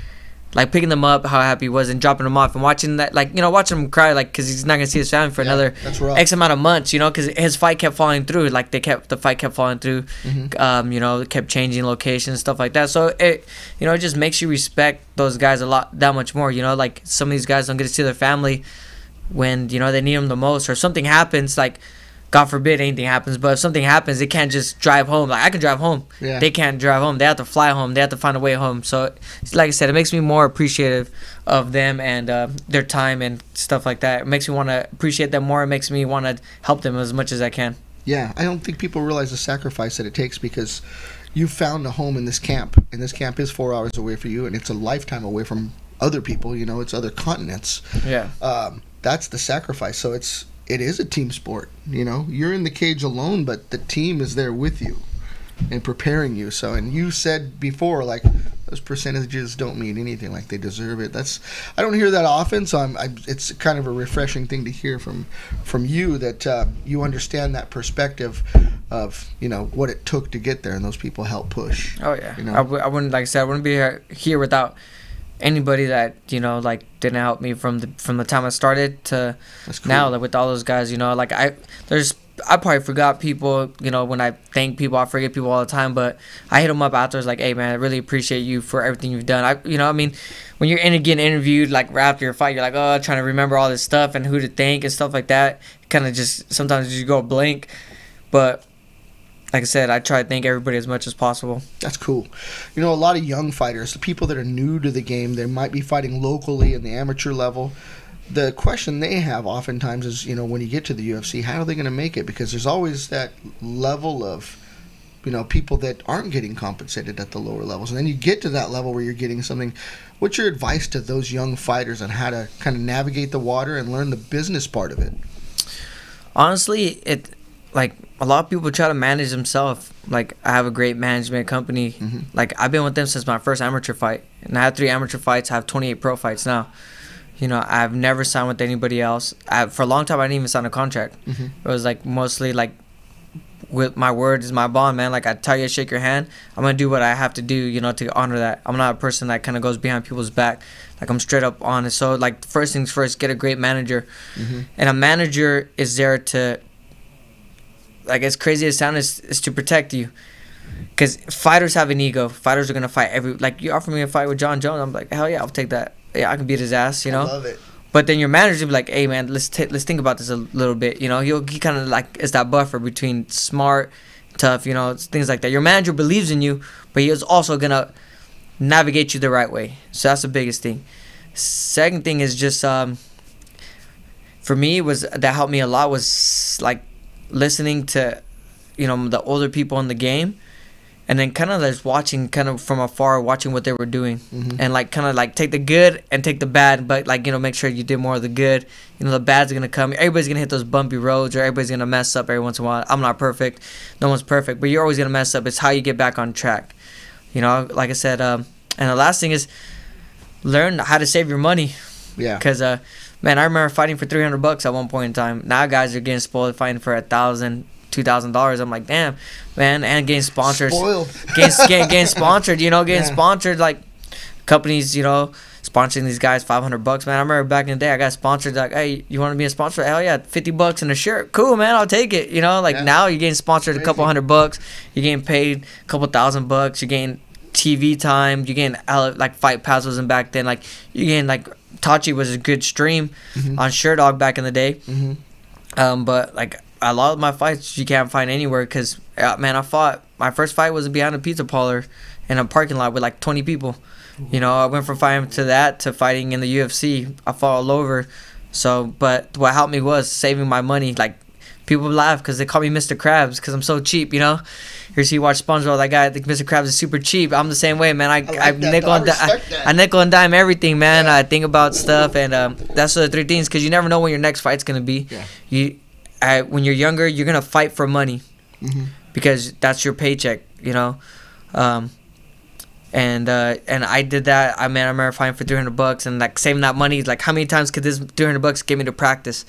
picking them up, how happy he was, and dropping them off, and watching that, watching him cry, because he's not gonna see his family for another X amount of months, because his fight kept falling through. The fight kept falling through. Mm-hmm. Kept changing locations, stuff like that. So it just makes you respect those guys that much more. Some of these guys don't get to see their family when they need them the most, or something happens. God forbid anything happens, but if something happens, they can't just drive home. I can drive home. Yeah. They can't drive home. They have to fly home. They have to find a way home. So, like I said, it makes me more appreciative of them and their time and stuff like that. It makes me want to appreciate them more. It makes me want to help them as much as I can. Yeah, I don't think people realize the sacrifice that it takes because you found a home in this camp, and this camp is 4 hours away for you, and it's a lifetime away from other people. You know, it's other continents. Yeah. That's the sacrifice. So it is a team sport. You know, you're in the cage alone, but the team is there with you and preparing you. So, and you said before, like, those percentages don't mean anything. Like, they deserve it. I don't hear that often. So it's kind of a refreshing thing to hear from you, that you understand that perspective of, you know, what it took to get there, and those people help push. Oh yeah. You know? I wouldn't, like I said, I wouldn't be here without anybody that, you know, like, didn't help me from the time I started to That's cool. now, like, with all those guys, you know, like, I probably forgot people, you know, when I thank people, I forget people all the time, but I hit them up afterwards, like, hey man, I really appreciate you for everything you've done. You know, I mean, when you're getting interviewed, like, right after your fight, you're like, oh, trying to remember all this stuff and who to thank and stuff like that. Kind of just, sometimes you go blank, but like I said, I try to thank everybody as much as possible. That's cool. You know, a lot of young fighters, the people that are new to the game, they might be fighting locally in the amateur level. The question they have oftentimes is, you know, when you get to the UFC, how are they going to make it? Because there's always that level of, you know, people that aren't getting compensated at the lower levels. And then you get to that level where you're getting something. What's your advice to those young fighters on how to kind of navigate the water and learn the business part of it? Honestly, like, a lot of people try to manage themselves. Like, I have a great management company. Like, I've been with them since my first amateur fight. And I had 3 amateur fights. I have 28 pro fights now. You know, I've never signed with anybody else. For a long time, I didn't even sign a contract. It was, like, mostly, like, with my word is my bond, man. Like, I tell you to shake your hand, I'm going to do what I have to do, you know, to honor that. I'm not a person that kind of goes behind people's back. Like, I'm straight up honest. So, like, first things first, get a great manager. And a manager is there to, like, as crazy as it sounds, is to protect you. Because fighters have an ego. Fighters are going to fight like, you offer me a fight with John Jones, I'm like, hell yeah, I'll take that. Yeah, I can beat his ass, you know. I love it. But then your manager will be like, hey man, let's think about this a little bit, you know. He kind of like is that buffer between smart, tough, you know, things like that. Your manager believes in you, but he is also gonna navigate you the right way. So that's the biggest thing. Second thing is just for me, that helped me a lot was like listening to, you know, the older people in the game. And then kind of just watching kind of from afar, watching what they were doing. And like kind of like take the good and take the bad, but like, you know, make sure you did more of the good. You know, the bad's going to come. Everybody's going to hit those bumpy roads, or everybody's going to mess up every once in a while. I'm not perfect. No one's perfect, but you're always going to mess up. It's how you get back on track. You know, like I said, and the last thing is learn how to save your money. Yeah. Because, man, I remember fighting for $300 at one point in time. Now guys are getting spoiled fighting for $1,000. $2,000. I'm like, damn, man, and getting sponsors, getting sponsored, you know, sponsored, like companies, you know, sponsoring these guys $500. Man, I remember back in the day, I got sponsored like, hey, you want to be a sponsor? Hell yeah, $50 and a shirt, cool, man, I'll take it. You know, like now you're getting sponsored a couple $100, you're getting paid a couple $1,000, you're getting TV time, you're getting like Fight Pass wasn't back then, like you're getting like Tachi was a good stream on SureDog back in the day, but like. A lot of my fights you can't find anywhere because, man, my first fight was behind a pizza parlor in a parking lot with like 20 people. You know, I went from fighting to fighting in the UFC. I fought all over. So, but what helped me was saving my money. Like, people laugh because they call me Mr. Krabs because I'm so cheap, you know. Here's you watch SpongeBob, that guy, I think Mr. Krabs is super cheap. I'm the same way, man. I nickel and dime everything, man. I think about stuff, and that's the 3 things because you never know when your next fight's going to be. When you're younger, you're gonna fight for money because that's your paycheck, you know. And I did that. I remember fighting for $300 and like saving that money. Like, how many times could this $300 get me to practice,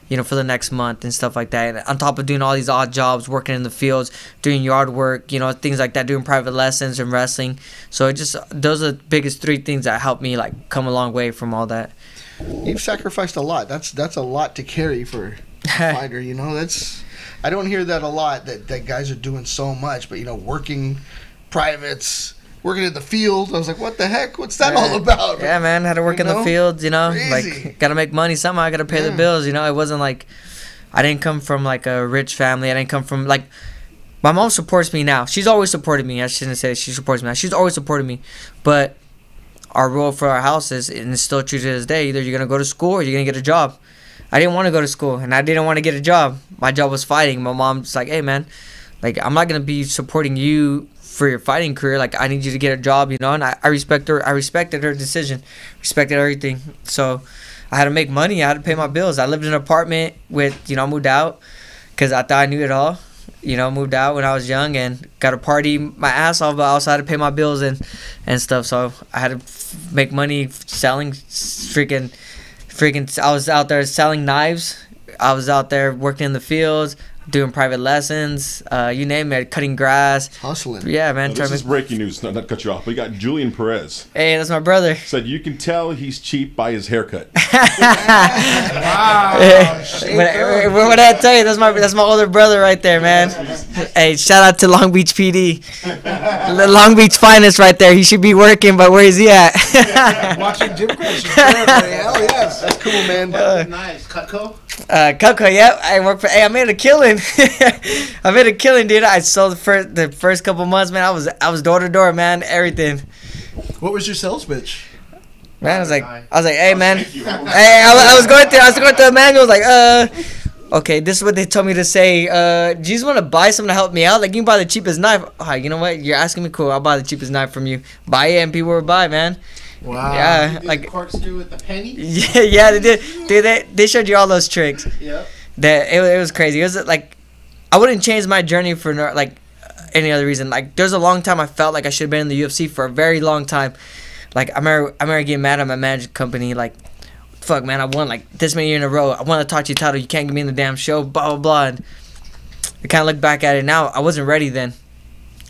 you know, for the next month and stuff like that. And on top of doing all these odd jobs, working in the fields, doing yard work, you know, things like that, doing private lessons and wrestling. So those are the biggest 3 things that helped me like come a long way from all that. You've sacrificed a lot. That's a lot to carry for fighter, you know. I don't hear that a lot, that guys are doing so much, but you know, working privates, working in the field. I was like, what the heck, what's that all about? Yeah, man, had to work in the field, you know. Crazy. Like, gotta make money somehow. I gotta pay the bills, you know. It wasn't like I didn't come from like a rich family. I didn't come from like, my mom supports me now. She's always supported me. I shouldn't say she supports me now. She's always supported me, but our rule for our house is, and it's still true to this day, either you're gonna go to school or you're gonna get a job. I didn't want to go to school, and I didn't want to get a job. My job was fighting. My mom's like, hey, man, like, I'm not going to be supporting you for your fighting career. Like, I need you to get a job, you know. And I respect her. I respected her decision, respected everything. So I had to make money. I had to pay my bills. I lived in an apartment with, you know, I moved out because I thought I knew it all. You know, moved out when I was young and got to party my ass off, but I also had to pay my bills and stuff. So I had to make money selling freaking. I was out there selling knives. I was out there working in the fields, doing private lessons, you name it, cutting grass. Hustling. Yeah, man. This is breaking news. Not to cut you off. We got Julian Perez. Hey, that's my brother. Said you can tell he's cheap by his haircut. Wow. What did I tell you? That's my older brother right there, man. Hey, shout out to Long Beach PD. The Long Beach finest right there. He should be working, but where is he at? Watching Jim Crash. Hell yes. That's cool, man. Nice. Cutco? Coco, yep. I work for. Hey, I made a killing. I made a killing, dude. I sold the first couple months, man. I was door to door, man. Everything. What was your sales pitch? Man, I was like, hey, man. Hey, I was going through the manual. I was like, okay, this is what they told me to say. Do you just want to buy something to help me out? Like, you can buy the cheapest knife. Oh, you know what? You're asking me, cool. I'll buy the cheapest knife from you. Buy it, and people will buy, man. Wow. Yeah, You did like the corkscrew with the penny? yeah, they did. Dude, they showed you all those tricks. Yep. That it was crazy. It was like, I wouldn't change my journey for like any other reason. Like, there's a long time I felt like I should have been in the UFC for a very long time. Like, I remember getting mad at my management company. Like, fuck, man, I won like this many years in a row. I won a Tachi title. You can't get me in the damn show. Blah blah blah. And I kind of look back at it now. I wasn't ready then.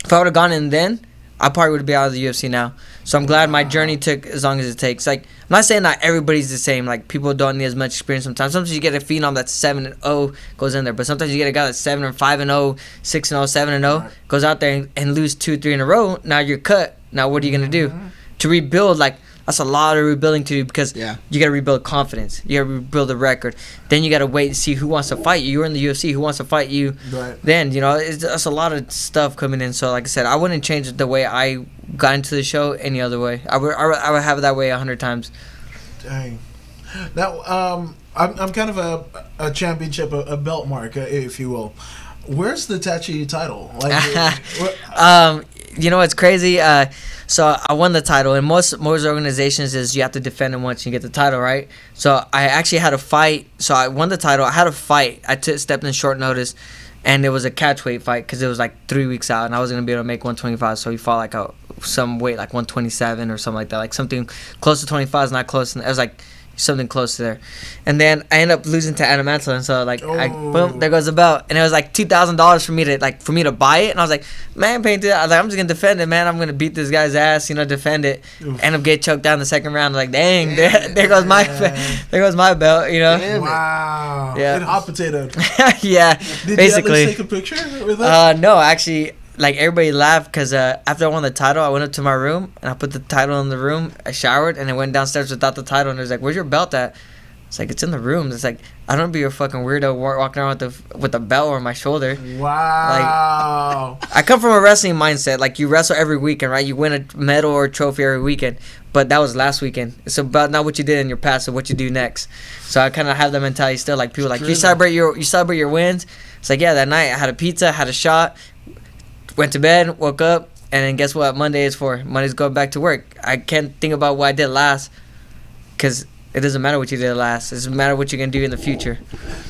If I would have gone in then, I probably would be out of the UFC now. So I'm glad my journey took as long as it takes. Like, I'm not saying not everybody's the same. Like, people don't need as much experience sometimes. Sometimes you get a phenom that's 7-0 goes in there, but sometimes you get a guy that's 7 or 5-0, 6-0, 7-0 goes out there and lose 2-3 in a row. Now you're cut. Now what are you gonna do to rebuild? Like, that's a lot of rebuilding to do because you gotta rebuild confidence. You gotta rebuild the record. Then you gotta wait and see who wants to fight you. You're in the UFC. Who wants to fight you? Right. Then that's a lot of stuff coming in. So like I said, I wouldn't change the way I got into the show any other way. I would have it that way 100 times. Dang. Now, I'm kind of a championship, a belt mark, if you will. Where's the Tachi title? Like, you know what's crazy? So I won the title, and most organizations is you have to defend it once you get the title, right? So I actually had a fight. So I won the title. I had a fight. I stepped in short notice, and it was a catchweight fight because it was like 3 weeks out, and I wasn't gonna be able to make 125. So he fought like some weight, like 127 or something like that, like something close to 25 is not close. It was like something close to there, and then I ended up losing to Adam Antler, and so like boom, there goes the belt, and it was like $2,000 for me to buy it, and I was like, man, I was like, I'm just gonna defend it, man. I'm gonna beat this guy's ass, defend it. End up getting choked down in the second round. Like, dang, there goes my belt, wow. Yeah. And hot potato. Yeah, Did basically. you at least take a picture with it? No, actually. Like, everybody laughed because after I won the title, I went up to my room and I put the title in the room. I showered and I went downstairs without the title. And it was like, "Where's your belt at?" It's like, "It's in the room." It's like, I don't be a fucking weirdo walking around with the belt over my shoulder. Wow. Like, I come from a wrestling mindset. Like, you wrestle every weekend, right? You win a medal or a trophy every weekend. But that was last weekend. It's about not what you did in your past, but what you do next. So I kind of have that mentality still. Like, people like, you celebrate your wins. It's like, yeah, that night I had a pizza, had a shot. Went to bed, woke up, and then guess what? Monday is for. Monday's going back to work. I can't think about what I did last because it doesn't matter what you did last. It doesn't matter what you're going to do in the future.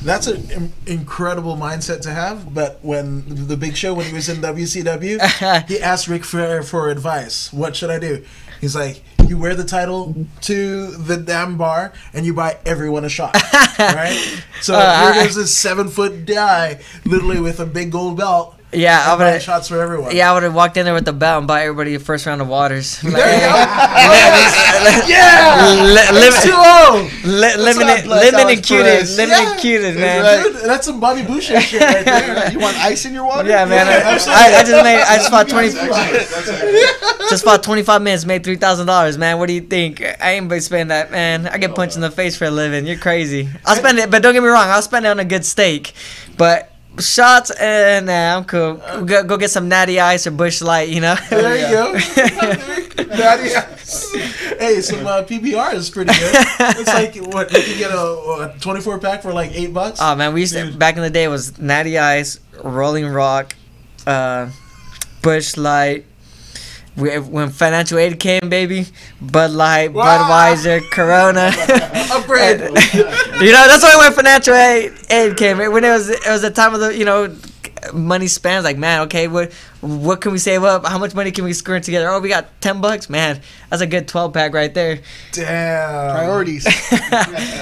That's an incredible mindset to have. But when the Big Show, when he was in WCW, he asked Ric Flair for advice. What should I do? He's like, you wear the title to the damn bar and you buy everyone a shot, right? So here goes this 7-foot guy, literally with a big gold belt. Yeah, I would shots for everyone. Yeah, I would have walked in there with the belt and buy everybody a first round of waters. Like, There you go. Lemon and cuted, man. Right. Dude, that's some Bobby Boucher shit right there. You want ice in your water? Yeah, man. I just fought 25 minutes, made $3,000, man. What do you think? I ain't been spending that, man. I get punched in the face for a living. You're crazy. I'll spend it, but don't get me wrong. I'll spend it on a good steak, but. Shots and nah, I'm cool. Go get some Natty Ice or Busch Light, There you go. Natty Ice. Hey, some PBR is pretty good. It's like what you can get a 24 pack for like $8. Oh man, we used to, back in the day it was Natty Ice, Rolling Rock, Busch Light. When financial aid came, baby, Bud Light, Wow. Budweiser, Corona. Upgrade. That's why when financial aid came. When it was the time of the money spans. Like, man, okay, what can we save up? How much money can we screw together? Oh, we got $10. Man, that's a good 12-pack right there. Damn. Priorities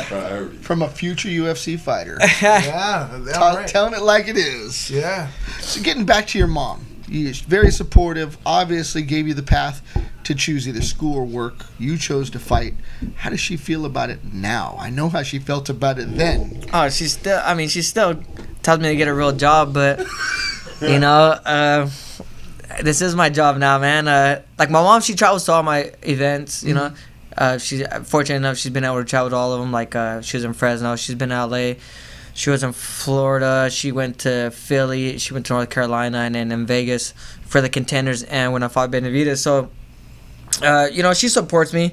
Priority. from a future UFC fighter. Yeah. Right. Telling it like it is. Yeah. So getting back to your mom, she's very supportive, obviously gave you the path to choose either school or work. You chose to fight. How does she feel about it now? I know how she felt about it then. Oh, she still tells me to get a real job, but this is my job now, man. Like my mom, she travels to all my events, she's fortunate enough, she's been able to travel to all of them. Like she was in Fresno, she's been in LA, she was in Florida, she went to Philly, she went to North Carolina, and then in Vegas for the Contenders and when I fought Benavidez. So she supports me.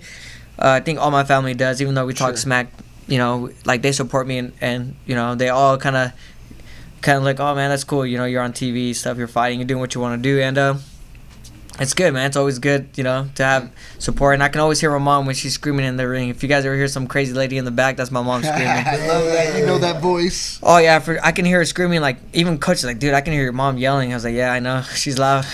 I think all my family does, even though we talk smack. Like they support me, and they all kind of like, oh man, that's cool. You're on TV stuff, you're fighting, you're doing what you want to do, and it's good, man. It's always good, to have support. And I can always hear my mom when she's screaming in the ring. If you guys ever hear some crazy lady in the back, that's my mom screaming. I love that. You know that voice. Oh yeah, I can hear her screaming. Like even coach is like, dude, I can hear your mom yelling. I was like, yeah, I know, she's loud.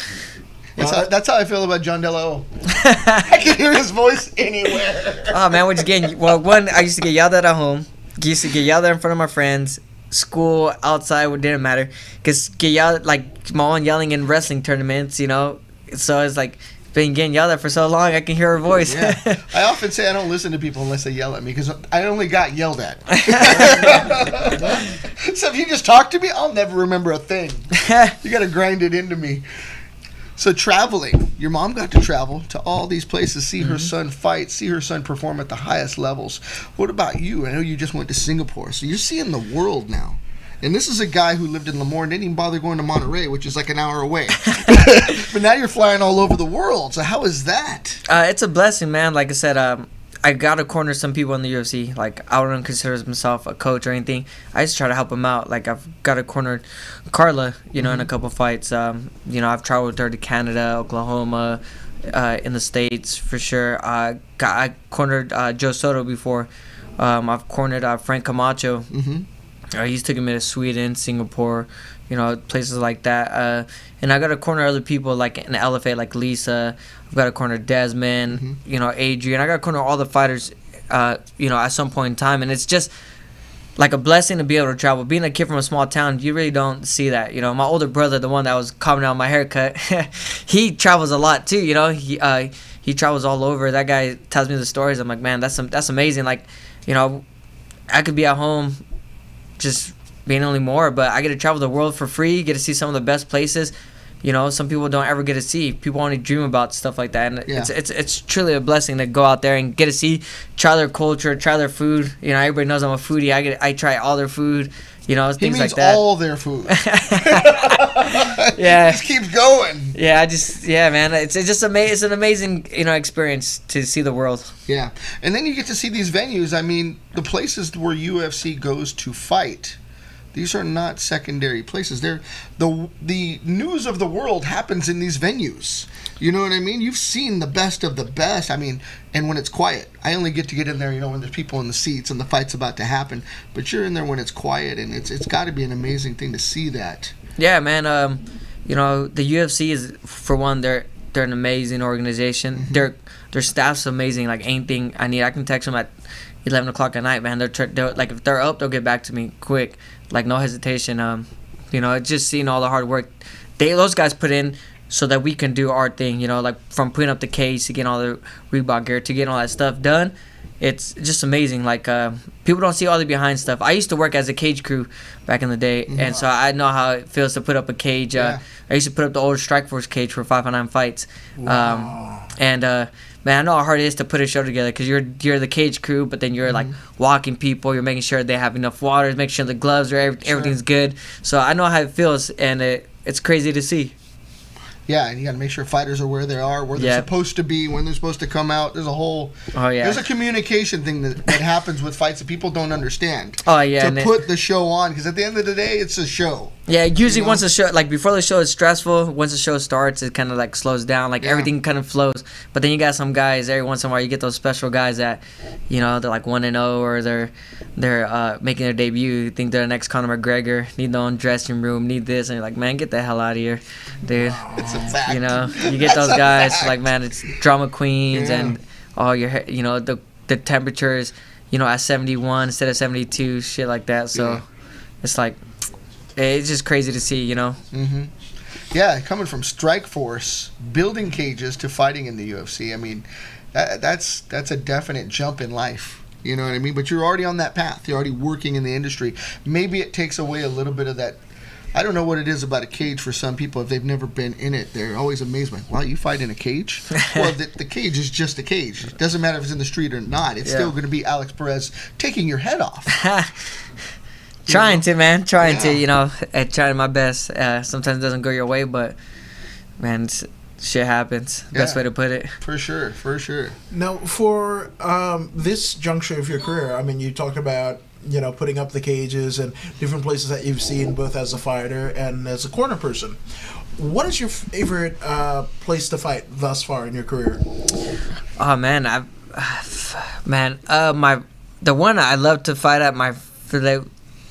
That's how I feel about John De La O. I can hear his voice anywhere. Oh man, what you getting? Well, one, I used to get yelled at home. Used to get yelled at in front of my friends. School, outside, it didn't matter. Cause get yelled, like my mom yelling in wrestling tournaments, So it's like been getting yelled at for so long, I can hear her voice. Yeah. I often say I don't listen to people unless they yell at me because I only got yelled at. So if you just talk to me, I'll never remember a thing. You got to grind it into me. So traveling, your mom got to travel to all these places, see her son fight, see her son perform at the highest levels. What about you? I know you just went to Singapore, so you're seeing the world now. And this is a guy who lived in Lemoore and didn't even bother going to Monterey, which is like an hour away. But now you're flying all over the world. So how is that? It's a blessing, man. Like I said, I got to corner some people in the UFC. Like, I wouldn't consider myself a coach or anything. I just try to help them out. Like, I've got to corner Carla, in a couple fights. I've traveled with her to Canada, Oklahoma, in the States for sure. I cornered Joe Soto before. I've cornered Frank Camacho. He's taken me to Sweden, Singapore, places like that. And I got to corner other people like in LFA, like Lisa. I've got to corner Desmond, Adrian. I got to corner all the fighters, at some point in time. And it's just like a blessing to be able to travel. Being a kid from a small town, you really don't see that. My older brother, the one that was commenting on my haircut, he travels a lot too. He travels all over. That guy tells me the stories. I'm like, man, that's amazing. Like, I could be at home just being only more, but I get to travel the world for free, get to see some of the best places. Some people don't ever get to see. People only dream about stuff like that, and it's truly a blessing to go out there and get to see, try their culture, try their food. Everybody knows I'm a foodie. I try all their food. Things he means like that. all their food. Yeah, just keeps going. Yeah, man. It's just it's an amazing experience to see the world. Yeah, and then you get to see these venues. I mean, the places where UFC goes to fight. These are not secondary places. They're the news of the world happens in these venues. You know what I mean? You've seen the best of the best. I mean, and when it's quiet, I only get to get in there, when there's people in the seats and the fight's about to happen. But you're in there when it's quiet, and it's got to be an amazing thing to see that. Yeah, man. The UFC is, for one, they're an amazing organization. Their staff's amazing. Like anything I need, I can text them at 11 o'clock at night, man. They're like, if they're up, they'll get back to me quick, like no hesitation. It's just seeing all the hard work those guys put in so that we can do our thing. Like from putting up the cage to getting all the Reebok gear to getting all that stuff done. It's just amazing. Like people don't see all the behind stuff. I used to work as a cage crew back in the day, and so I know how it feels to put up a cage. I used to put up the old Strikeforce cage for 5-on-9 fights. Wow. Man, I know how hard it is to put a show together because you're the cage crew, but then you're like walking people, you're making sure they have enough water, making sure the gloves are everything's good. So I know how it feels, and it's crazy to see. Yeah, and you got to make sure fighters are where they are, where they're supposed to be, when they're supposed to come out. There's a whole there's a communication thing that happens with fights that people don't understand. Oh, yeah. To put the show on, because at the end of the day, it's a show. Yeah, usually You know? once the show, like before the show is stressful, once the show starts, it kind of like slows down. Like Yeah. everything kind of flows. But then you got some guys every once in a while. You get those special guys that, you know, they're like 1-0 or they're making their debut. You think they're the next Conor McGregor. Need their own dressing room. Need this, and you're like, man, get the hell out of here, dude. It's a fact. You know, you get those That's a guys fact. like, man, it's drama queens Yeah. and all your, you know, the temperatures, you know, at 71 instead of 72, shit like that. So Yeah. it's like. It's just crazy to see, you know. Mm-hmm. Yeah, coming from Strikeforce, building cages to fighting in the UFC. I mean, that's a definite jump in life. You know what I mean? But you're already on that path. You're already working in the industry. Maybe it takes away a little bit of that. I don't know what it is about a cage for some people. If they've never been in it, they're always amazed by, wow, you fight in a cage? Well, the cage is just a cage. It doesn't matter if it's in the street or not. It's Yeah. still going to be Alex Perez taking your head off. Trying to, man. Trying Yeah. to, you know, trying my best. Sometimes it doesn't go your way, but, man, shit happens. Best Yeah. way to put it. For sure, for sure. Now, for this juncture of your career, I mean, you talked about, you know, putting up the cages and different places that you've seen both as a fighter and as a corner person. What is your favorite place to fight thus far in your career? Oh, man. The one I love to fight at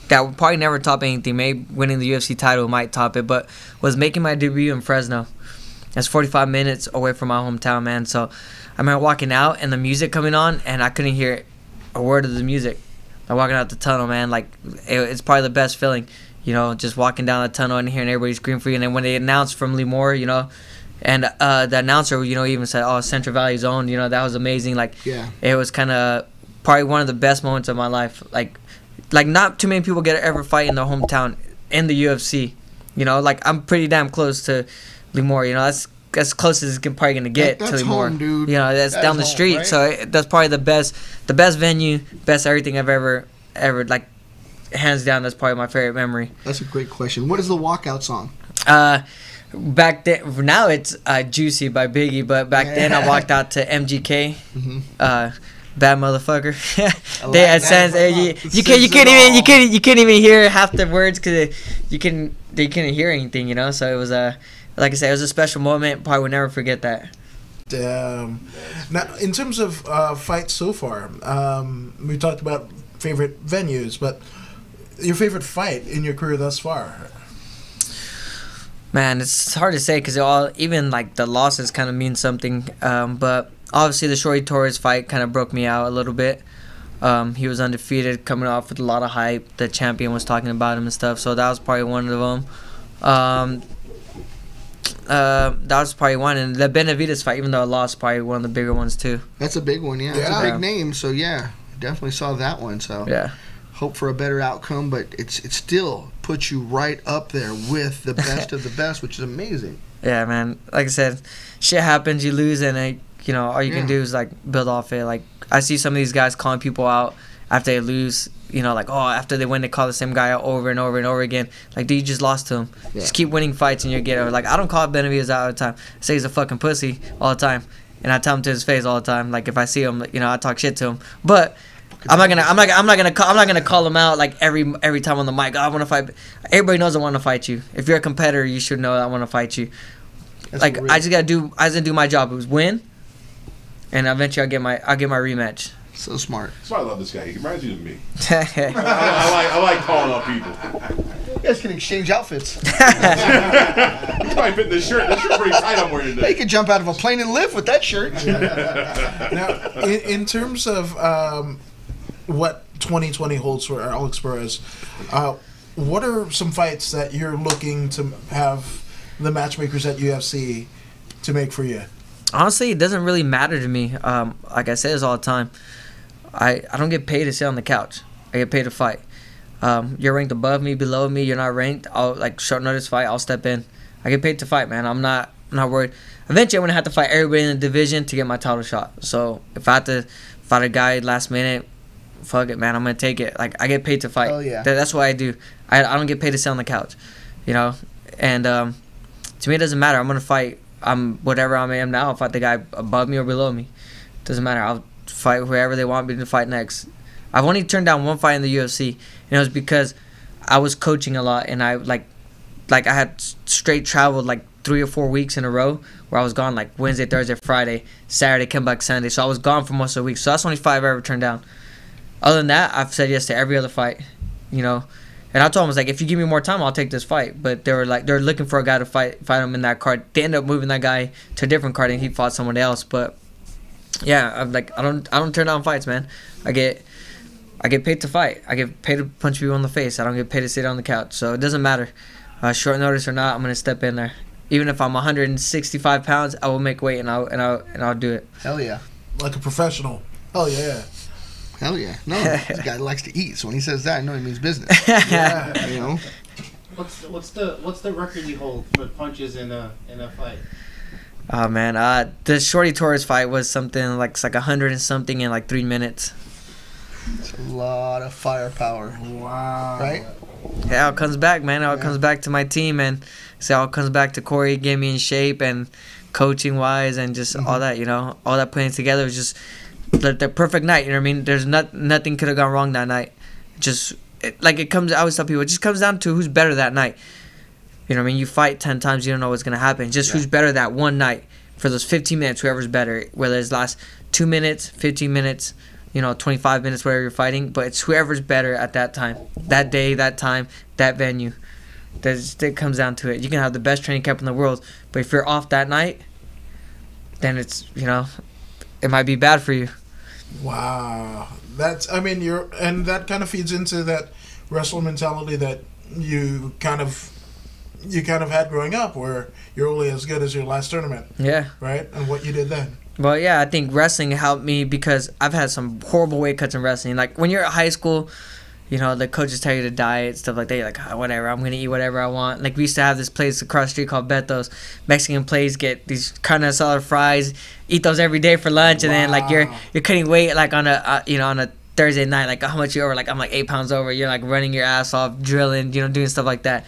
that would probably never top anything. Maybe winning the UFC title might top it, but was making my debut in Fresno. That's 45 minutes away from my hometown, man. So I remember walking out and the music coming on, and I couldn't hear a word of the music. I'm walking out the tunnel, man. Like it's probably the best feeling, you know, just walking down the tunnel and hearing everybody scream for you. And then when they announced from Lemoore, you know, and the announcer, you know, even said, "Oh, Central Valley Zone," you know, that was amazing. Like, Yeah. it was kind of probably one of the best moments of my life. Like not too many people get to ever fight in their hometown in the UFC. You know, like I'm pretty damn close to Lemoore. You know, that's as close as it's probably gonna get That's to Lemoore. home, dude. You know, that's That down is the home, street. right? So that's probably the best venue, best everything I've ever like. Hands down, that's probably my favorite memory. That's a great question. What is the walkout song? Back then, now it's "Juicy" by Biggie, but back then I walked out to MGK. Bad motherfucker. They had sense. You can't even hear half the words because they couldn't hear anything. You know, so it was like I said, it was a special moment. Probably would never forget that. Now, in terms of fights so far, we talked about favorite venues, but your favorite fight in your career thus far? Man, it's hard to say because even like the losses kind of mean something. But obviously the Shorty Torres fight kind of broke me out a little bit. He was undefeated, coming off with a lot of hype. The champion was talking about him and stuff, so that was probably one of them. That was probably one, and the Benavidez fight, even though I lost, probably one of the bigger ones too. That's a big one, yeah. It's Yeah. a big name, so yeah, definitely saw that one. So Yeah. hope for a better outcome, but it still puts you right up there with the best of the best, which is amazing. Yeah, man. Like I said, shit happens. You lose, and all you Yeah. can do is like build off it. Like I see some of these guys calling people out after they lose. You know, like after they win, they call the same guy out over and over and over again. Like, dude, you just lost to him. Yeah. Just keep winning fights, and you'll get over. Like I don't call Benavidez out all the time. I say he's a fucking pussy all the time, and I tell him to his face all the time. Like if I see him, I talk shit to him, but. I'm not gonna call him out like every time on the mic. I want to fight. Everybody knows I want to fight you. If you're a competitor, you should know I want to fight you. That's Like real. I just do my job. It was win, and eventually I'll get my rematch. So smart. That's why I love this guy. He reminds you of me. I like calling out people. You guys can exchange outfits. He's probably fitting this shirt. That shirt's pretty tight I'm wearing You today. could jump out of a plane and live with that shirt. Now, in terms of what 2020 holds for Alex Perez, what are some fights that you're looking to have the matchmakers at UFC to make for you? Honestly, it doesn't really matter to me. Like I say this all the time, I don't get paid to sit on the couch. I get paid to fight. You're ranked above me, below me. You're not ranked. I'll like short notice fight. I'll step in. I get paid to fight, man. I'm not worried. Eventually, I'm gonna have to fight everybody in the division to get my title shot. So if I have to fight a guy last minute, fuck it, man. I'm gonna take it. Like I get paid to fight. Oh, yeah. That's what I do. I don't get paid to sit on the couch, And to me, it doesn't matter. I'm gonna fight. I'm whatever I am now. I'll fight the guy above me or below me. Doesn't matter. I'll fight whoever they want me to fight next. I've only turned down one fight in the UFC, and it was because I was coaching a lot, and I like I had straight traveled like 3 or 4 weeks in a row where I was gone like Wednesday, Thursday, Friday, Saturday, come back Sunday. So I was gone for most of the week. So that's only 5 I ever turned down. Other than that, I've said yes to every other fight, you know. And I told him, I was like, if you give me more time, I'll take this fight. But they're looking for a guy to fight him in that card. They ended up moving that guy to a different card, and he fought someone else. But yeah, I'm like, I don't turn down fights, man. I get paid to fight. I get paid to punch people in the face. I don't get paid to sit on the couch. So it doesn't matter, short notice or not. I'm gonna step in there. Even if I'm 165 pounds, I will make weight and I'll do it. Hell yeah. Like a professional. Hell yeah. Hell yeah. No, this guy likes to eat. So when he says that, I know he means business. Yeah. You know. What's the record you hold for punches in a fight? Oh man, the Shorty Torres fight was something like 100 and something in like 3 minutes. It's a lot of firepower. Wow. Right? It all comes back, man. It all comes back to my team, and it all comes back to Corey getting me in shape and coaching wise and just all that, you know, all that putting together was just the perfect night. You know what I mean? There's nothing could have gone wrong that night. I always tell people, it just comes down to who's better that night. You know what I mean? You fight 10 times, you don't know what's gonna happen. Just who's better that one night for those 15 minutes. Whoever's better, whether it's last 2 minutes, 15 minutes. 25 minutes, whatever you're fighting, but it's whoever's better at that time, that day, that time, that venue. It comes down to it. You can have the best training camp in the world, but if you're off that night, then it's, it might be bad for you. Wow. And that kind of feeds into that wrestler mentality that you kind of had growing up, where you're only as good as your last tournament. Yeah. Right? And what you did then. Well, yeah, I think wrestling helped me because I've had some horrible weight cuts in wrestling. Like, when you're at high school, the coaches tell you to diet, stuff like that. You're like, whatever, I'm going to eat whatever I want. Like, we used to have this place across the street called Beto's. Mexican place, get these carne asada fries, eat those every day for lunch, and then, like, you're cutting weight, like, on a Thursday night. Like, how much you over? Like, I'm, like, 8 pounds over. You're, like, running your ass off, drilling, doing stuff like that.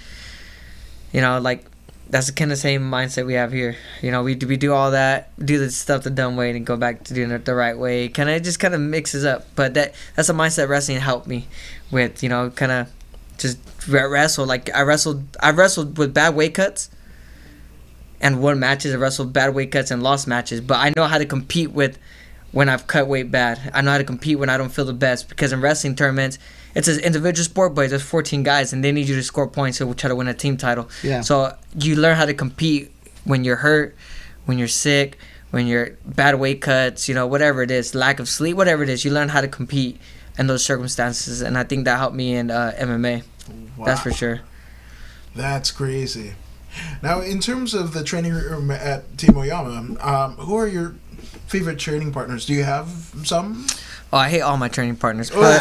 That's the kind of same mindset we have here. We do all that, do the stuff the dumb way, and go back to doing it the right way. It just kind of mixes up. But that's a mindset wrestling helped me with. Kind of just wrestle. Like I wrestled with bad weight cuts, and won matches. I wrestled bad weight cuts and lost matches. But I know how to compete with when I've cut weight bad. I know how to compete when I don't feel the best, because in wrestling tournaments, it's an individual sport, but there's 14 guys, and they need you to score points to try to win a team title. Yeah. So you learn how to compete when you're hurt, when you're sick, when you're bad weight cuts, whatever it is, lack of sleep, whatever it is. You learn how to compete in those circumstances, and I think that helped me in MMA. Wow. That's for sure. That's crazy. Now, in terms of the training room at Team Oyama, who are your favorite training partners? Do you have some? Oh, I hate all my training partners. But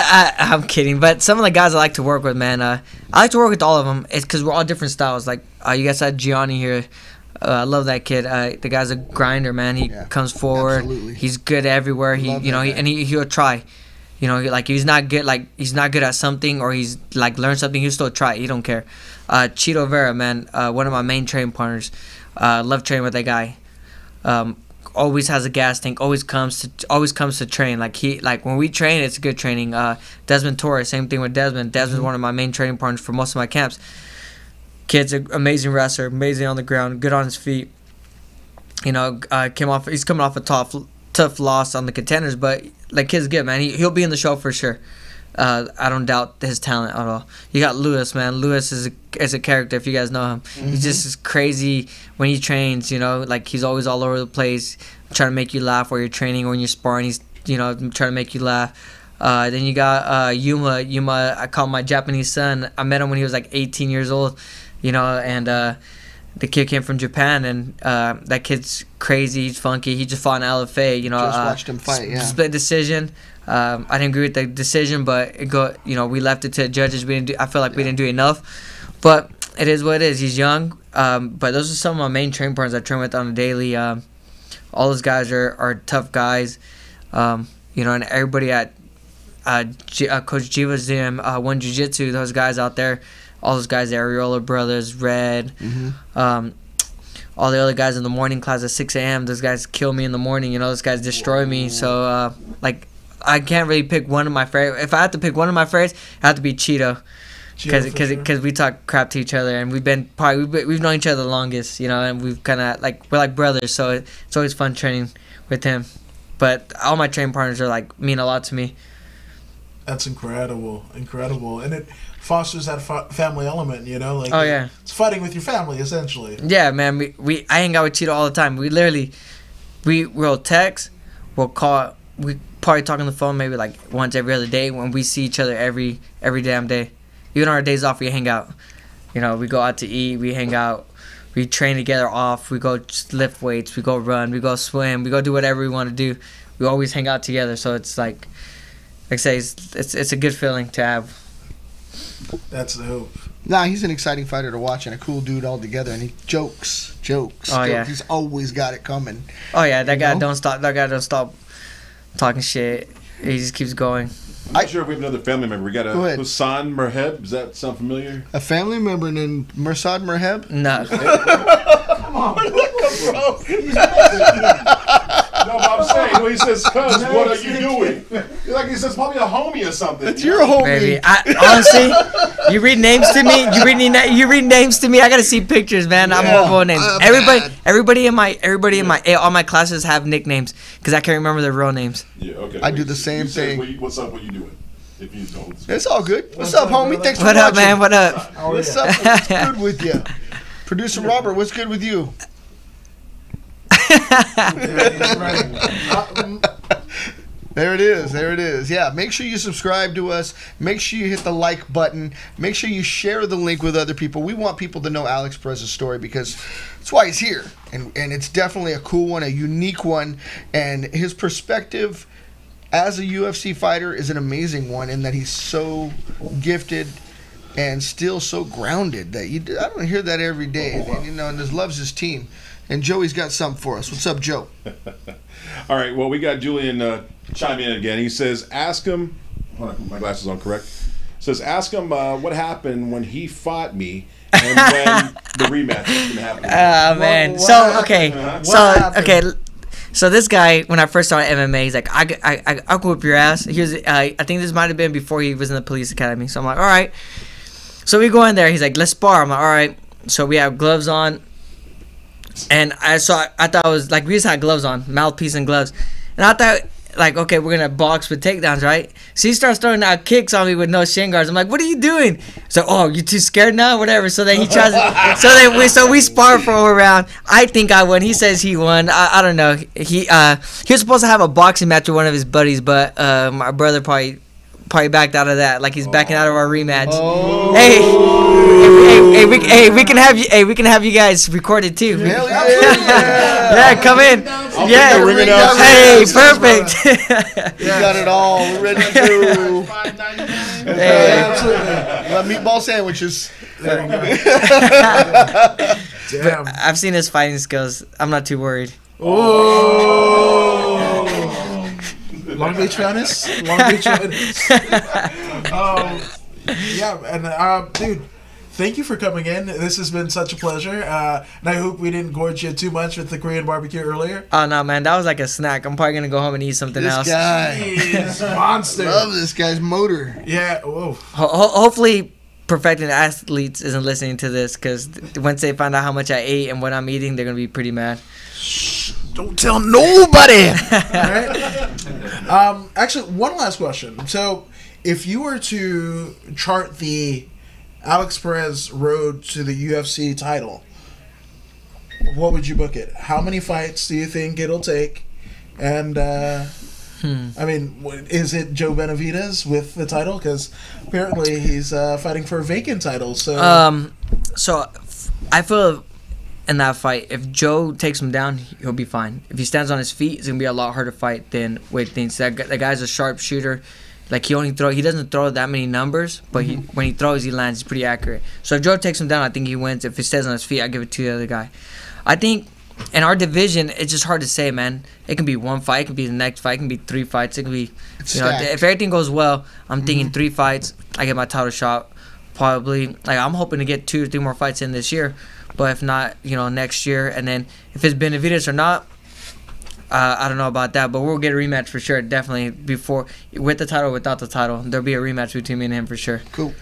I'm kidding. But some of the guys I like to work with, man, I like to work with all of them. It's because we're all different styles. Like, you guys had Gianni here. I love that kid. The guy's a grinder, man. He comes forward. Absolutely. He's good everywhere. He'll try. He's not good. Like, he's not good at something, or he's like learned something. He'll still try. He don't care. Cheeto Vera, man, one of my main training partners. Love training with that guy. Always has a gas tank. Always comes to train. Like when we train, it's good training. Desmond Torres, same thing with Desmond. Desmond's one of my main training partners for most of my camps. Kid's an amazing wrestler, amazing on the ground, good on his feet. He's coming off a tough loss on the Contenders, but like, kid's good, man. He'll be in the show for sure. I don't doubt his talent at all. You got Lewis, man. Lewis is a character, if you guys know him. Mm-hmm. He's just crazy when he trains, like, he's always all over the place, trying to make you laugh while you're training or when you're sparring. He's, trying to make you laugh. Then you got Yuma. Yuma, I call him my Japanese son. I met him when he was like 18 years old, and the kid came from Japan, and that kid's crazy. He's funky. He just fought in LFA, Just watched him fight, yeah. Split decision. I didn't agree with the decision, but we left it to judges. I feel like we didn't do enough, but it is what it is. He's young, but those are some of my main training partners I train with on a daily. All those guys are tough guys, and everybody at Coach Jiva's gym, One Jiu Jitsu, those guys out there, all those guys, the Areola brothers, Red, all the other guys in the morning class at 6 a.m. Those guys kill me in the morning. Those guys destroy me. So I can't really pick one of my favorites. If I had to pick one of my favorites, it had to be Cheeto. because we talk crap to each other, and we've known each other the longest, you know, and we've kind of we're like brothers, so it's always fun training with him. But all my training partners are mean a lot to me. That's incredible, and it fosters that family element, you know. Oh yeah, it's fighting with your family essentially. Yeah, man. I hang out with Cheeto all the time. We'll text, we'll call, we probably talk on the phone maybe once every other day. When we see each other every damn day, even on our days off, we hang out. You know, we go out to eat, we hang out, we train together off, we go just lift weights, we go run, we go swim, we go do whatever we want to do. We always hang out together, so it's like I say, it's a good feeling to have. That's the hope. Nah, he's an exciting fighter to watch and a cool dude altogether, and he jokes. Oh yeah, he's always got it coming. Oh yeah, that guy don't stop talking shit. He just keeps going. I'm not sure if we have another family member. We got Go ahead. Hassan Merheb. Does that sound familiar? A family member named Mursad Merheb? No. No, but I'm saying when he says, "Cuz, what are you doing?" He says probably a homie or something. It's your homie. Baby, honestly, you read names to me. You read names to me. I gotta see pictures, man. I'm horrible with names. Everybody in my all my classes have nicknames because I can't remember their real names. Yeah, okay. I do the same thing. What's up? What you doing? If you don't. It's all good. What's up, homie? Thanks for What watching. up, man? What up? What's up? What's good with you? Producer Robert, what's good with you? There it is. Yeah, make sure you subscribe to us. Make sure you hit the like button. Make sure you share the link with other people. We want people to know Alex Perez's story because that's why he's here. And it's definitely a cool one, a unique one. And his perspective as a UFC fighter is an amazing one in that he's so gifted and still so grounded that I don't hear that every day. And just loves his team. And Joey's got something for us. What's up, Joe? All right, well, we got Julian chime in again. He says, ask him, hold on, my glasses on correct. Says, ask him what happened when he fought me and when the rematch was going to happen. Man. So this guy, when I first started MMA, he's like, I'll whip your ass. I think this might have been before he was in the police academy. So I'm like, all right. So we go in there. He's like, let's spar. I'm like, all right. So we have gloves on. And I thought it was we just had gloves on, mouthpiece and gloves. And I thought, okay, we're going to box with takedowns, right? So he starts throwing out kicks on me with no shin guards. I'm like, what are you doing? So, you too scared now? Whatever. So then he tries to, so we spar for a round. I think I won. He says he won. I don't know. He was supposed to have a boxing match with one of his buddies, but my brother probably backed out of that. He's backing out of our rematch. Hey, we can have you guys recorded too. Hell yeah. Yeah, come in. Yeah, hey, perfect. You got it all. We're ready to go. Hey. Absolutely. Meatball sandwiches. Damn. I've seen his fighting skills. I'm not too worried. Long Beach Finest. Yeah, and dude, thank you for coming in. This has been such a pleasure. And I hope we didn't gorge you too much with the Korean barbecue earlier. Oh no, man, that was like a snack. I'm probably gonna go home and eat something else. This guy, Jeez, monster. love this guy's motor. Yeah. Whoa. Hopefully, Perfecting Athletes isn't listening to this because once they find out how much I ate and what I'm eating, they're gonna be pretty mad. Don't tell nobody. All right. Actually, one last question. So, if you were to chart the Alex Perez road to the UFC title, what would you book it? How many fights do you think it'll take? And I mean, is it Joe Benavidez with the title? Because apparently he's fighting for a vacant title. So, I feel in that fight, if Joe takes him down, he'll be fine. If he stands on his feet, it's gonna be a lot harder fight than Wade thinks. That guy's a sharpshooter. He doesn't throw that many numbers, but when he throws, he lands. He's pretty accurate. So if Joe takes him down, I think he wins. If he stays on his feet, I give it to the other guy. I think in our division, it's just hard to say, man. It can be one fight, it can be the next fight, it can be 3 fights, it can be, if everything goes well, I'm thinking 3 fights, I get my title shot, probably. I'm hoping to get 2 or 3 more fights in this year, but if not, next year. And then if it's Benavidez or not, I don't know about that, but we'll get a rematch for sure, definitely, with the title or without the title. There'll be a rematch between me and him for sure. Cool.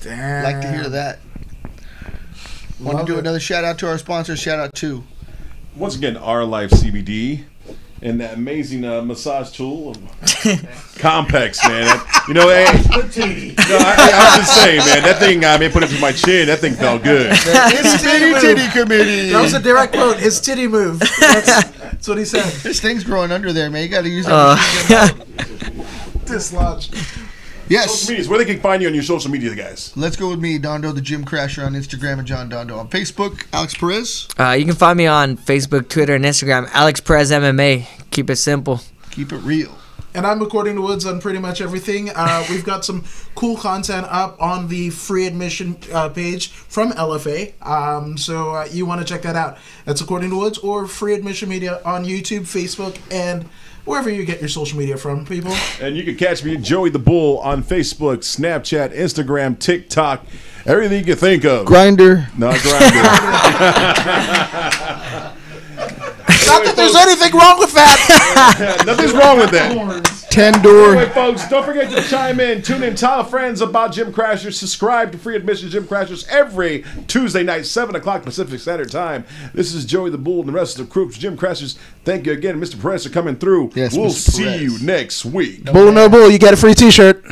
Damn. Like to hear that. Want to do another shout out to our sponsors? Shout out to Once again, Our Life CBD and that amazing massage tool, Compex, man. Hey, I'm just saying, man. That thing got me put it to my chin. That thing felt good. It's Titty Committee. That was a direct quote. It's titty move. That's what he said. This thing's growing under there, man. You got to use that. Dislodge. Yes. Social medias, where they can find you on your social media, guys. Let's go with me, Dondo the Gym Crasher on Instagram and John Dondo on Facebook. Alex Perez. You can find me on Facebook, Twitter, and Instagram. Alex Perez MMA. Keep it simple. Keep it real. And I'm According to Woods on pretty much everything. We've got some cool content up on the free admission page from LFA. So you want to check that out. That's According to Woods or Free Admission Media on YouTube, Facebook, and wherever you get your social media from, people. And you can catch me, Joey the Bull, on Facebook, Snapchat, Instagram, TikTok, everything you can think of. Grinder. Not Grindr. Not that there's anything wrong with that. Nothing's wrong with that. 10-door. Anyway, folks, don't forget to chime in, tune in, tell friends about Gym Crashers, subscribe to Free Admission Gym Crashers every Tuesday night, 7 o'clock Pacific Standard Time. This is Joey the Bull and the rest of the crew, Gym Crashers. Thank you again, Mr. Perez, for coming through. Yes, we'll Mr. see Perez. you next week. Bull no bull, you get a free t-shirt.